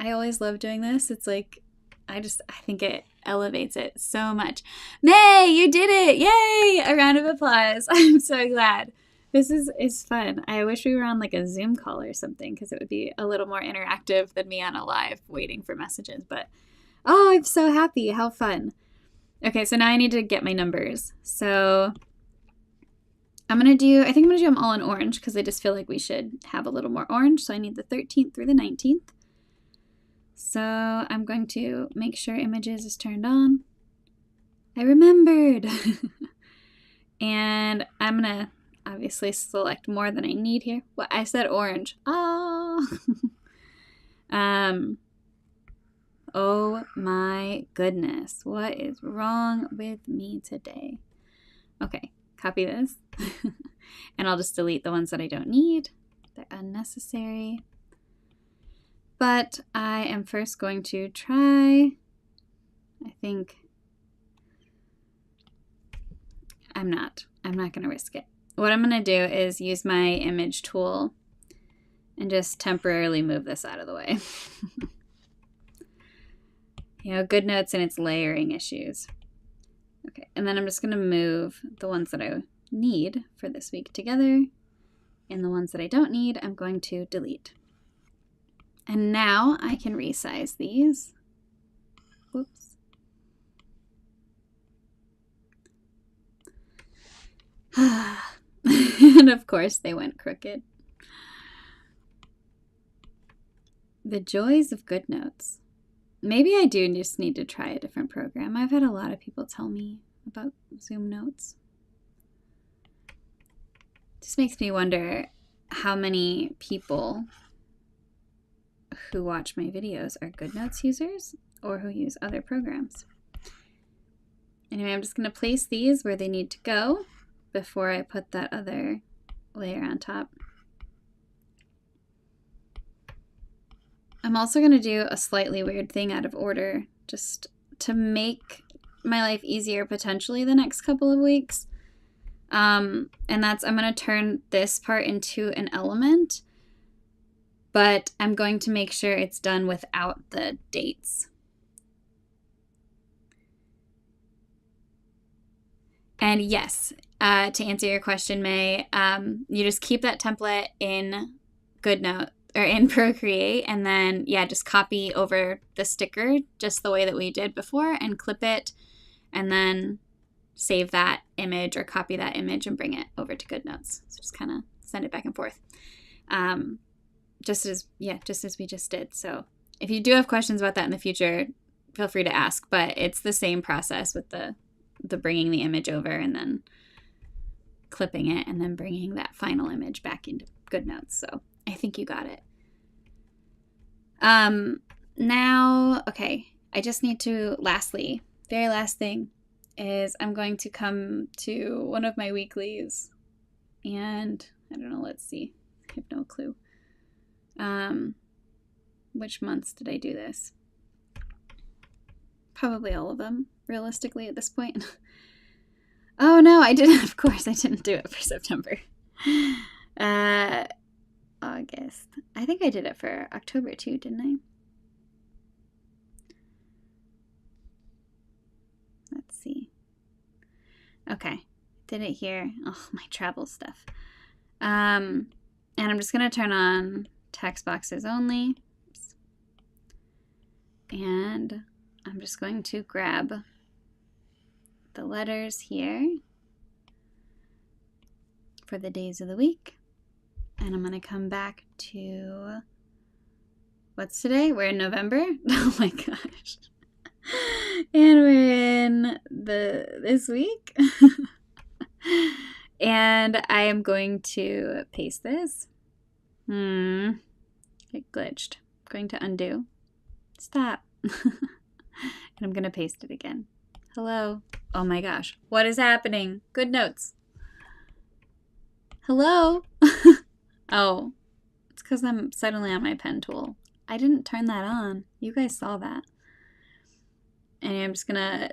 I always love doing this. It's like, I think it elevates it so much. May, you did it! Yay! A round of applause. I'm so glad. This is fun. I wish we were on like a Zoom call or something because it would be a little more interactive than me on a live waiting for messages. But, oh, I'm so happy. How fun. Okay, so now I need to get my numbers. So I think I'm going to do them all in orange because I just feel like we should have a little more orange. So I need the 13th through the 19th. So I'm going to make sure images is turned on. I remembered. And I'm going to obviously select more than I need here. Well, I said orange. Oh. Oh my goodness. What is wrong with me today? Okay, copy this. And I'll just delete the ones that I don't need. They're unnecessary. But I am first going to try, I think, I'm not going to risk it. What I'm going to do is use my image tool and just temporarily move this out of the way. You know, GoodNotes and its layering issues. Okay, and then I'm just going to move the ones that I need for this week together, and the ones that I don't need, I'm going to delete. And now I can resize these. Whoops. And of course they went crooked. The joys of GoodNotes. Maybe I do just need to try a different program. I've had a lot of people tell me about Zoom Notes. Just makes me wonder how many people who watch my videos are GoodNotes users or who use other programs. Anyway, I'm just going to place these where they need to go before I put that other layer on top. I'm also going to do a slightly weird thing out of order just to make my life easier potentially the next couple of weeks. And that's, I'm going to turn this part into an element, but I'm going to make sure it's done without the dates. And yes, to answer your question, May, you just keep that template in GoodNote or in Procreate, and then, yeah, just copy over the sticker just the way that we did before and clip it, and then save that image or copy that image and bring it over to GoodNotes. So just kind of send it back and forth. Just as we just did. So if you do have questions about that in the future, feel free to ask, but it's the same process with the bringing the image over and then clipping it and then bringing that final image back into GoodNotes. So I think you got it. Now, okay, I just need to, lastly, very last thing is I'm going to come to one of my weeklies and I don't know, let's see. I have no clue. Which months did I do this? Probably all of them, realistically, at this point. Oh no, I didn't. Of course, I didn't do it for September. August. I think I did it for October too, didn't I? Let's see. Okay, did it here. Oh, my travel stuff. And I'm just going to turn on text boxes only. And I'm just going to grab the letters here for the days of the week. And I'm going to come back to, what's today? We're in November. Oh my gosh. And we're in this week. And I am going to paste this. It glitched. I'm going to undo. Stop. And I'm going to paste it again. Hello. Oh my gosh. What is happening? GoodNotes. Hello. Oh, it's because I'm suddenly on my pen tool. I didn't turn that on. You guys saw that. And I'm just going to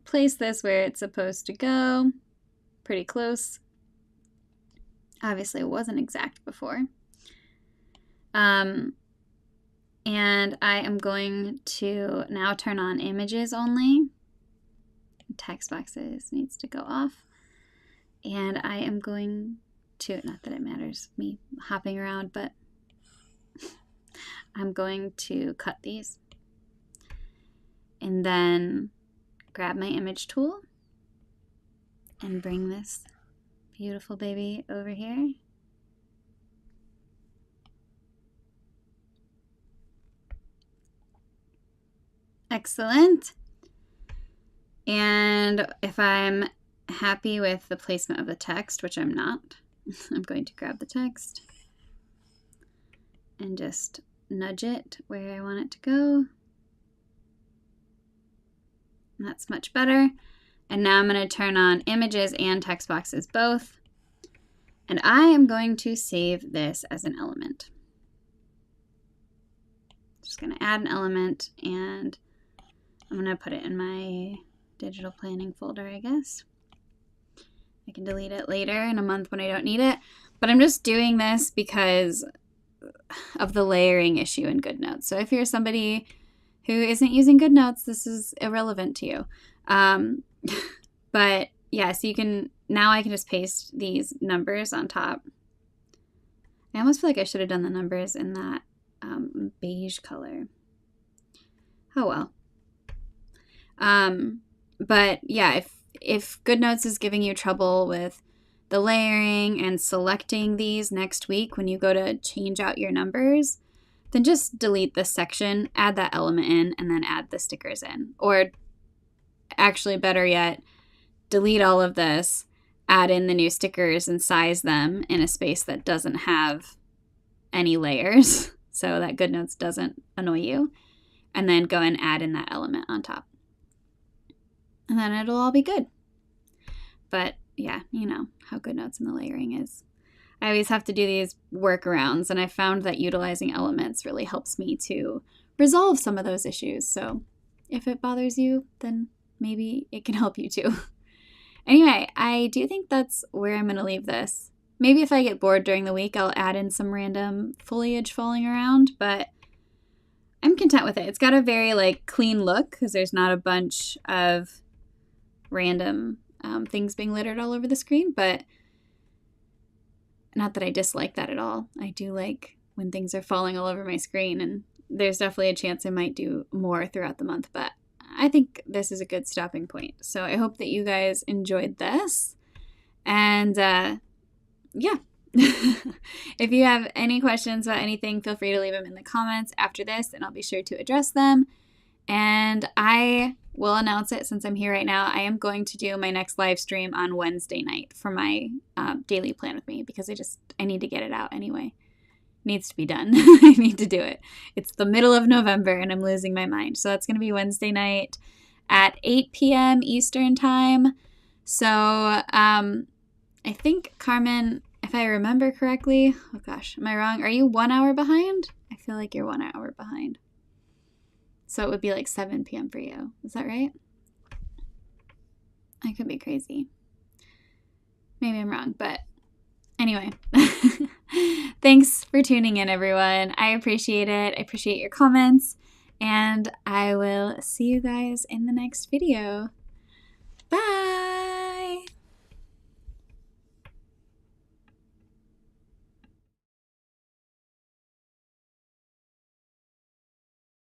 place this where it's supposed to go. Pretty close. Obviously, it wasn't exact before. And I am going to now turn on images only. Text boxes needs to go off. And I am going to, not that it matters, me hopping around, but I'm going to cut these. And then grab my image tool and bring this beautiful baby over here. Excellent. And if I'm happy with the placement of the text, which I'm not. I'm going to grab the text and just nudge it where I want it to go. That's much better. And now I'm going to turn on images and text boxes both. And I am going to save this as an element. Just going to add an element, and I'm going to put it in my digital planning folder, I guess. I can delete it later in a month when I don't need it. But I'm just doing this because of the layering issue in GoodNotes. So if you're somebody who isn't using GoodNotes, this is irrelevant to you. But yeah, so you can, now I can just paste these numbers on top. I almost feel like I should have done the numbers in that beige color. Oh well. But yeah, if GoodNotes is giving you trouble with the layering and selecting these next week when you go to change out your numbers, then just delete this section, add that element in, and then add the stickers in. Or actually, better yet, delete all of this, add in the new stickers and size them in a space that doesn't have any layers so that GoodNotes doesn't annoy you, and then go and add in that element on top. And then it'll all be good. But yeah, you know how GoodNotes and the layering is. I always have to do these workarounds, and I found that utilizing elements really helps me to resolve some of those issues. So if it bothers you, then maybe it can help you too. Anyway, I do think that's where I'm going to leave this. Maybe if I get bored during the week, I'll add in some random foliage falling around, but I'm content with it. It's got a very clean look because there's not a bunch of random things being littered all over the screen, but not that I dislike that at all. I do like when things are falling all over my screen, and there's definitely a chance I might do more throughout the month, but I think this is a good stopping point. So I hope that you guys enjoyed this. And yeah, if you have any questions about anything, feel free to leave them in the comments after this, and I'll be sure to address them. And I will announce it since I'm here right now. I am going to do my next live stream on Wednesday night for my daily plan with me, because I need to get it out anyway. Needs to be done. I need to do it. It's the middle of November and I'm losing my mind. So that's going to be Wednesday night at 8 p.m. Eastern time. So I think, Carmen, if I remember correctly, oh gosh, am I wrong? Are you 1 hour behind? I feel like you're 1 hour behind. So it would be 7 p.m. for you. Is that right? I could be crazy. Maybe I'm wrong, but anyway. Thanks for tuning in, everyone. I appreciate it. I appreciate your comments, and I will see you guys in the next video.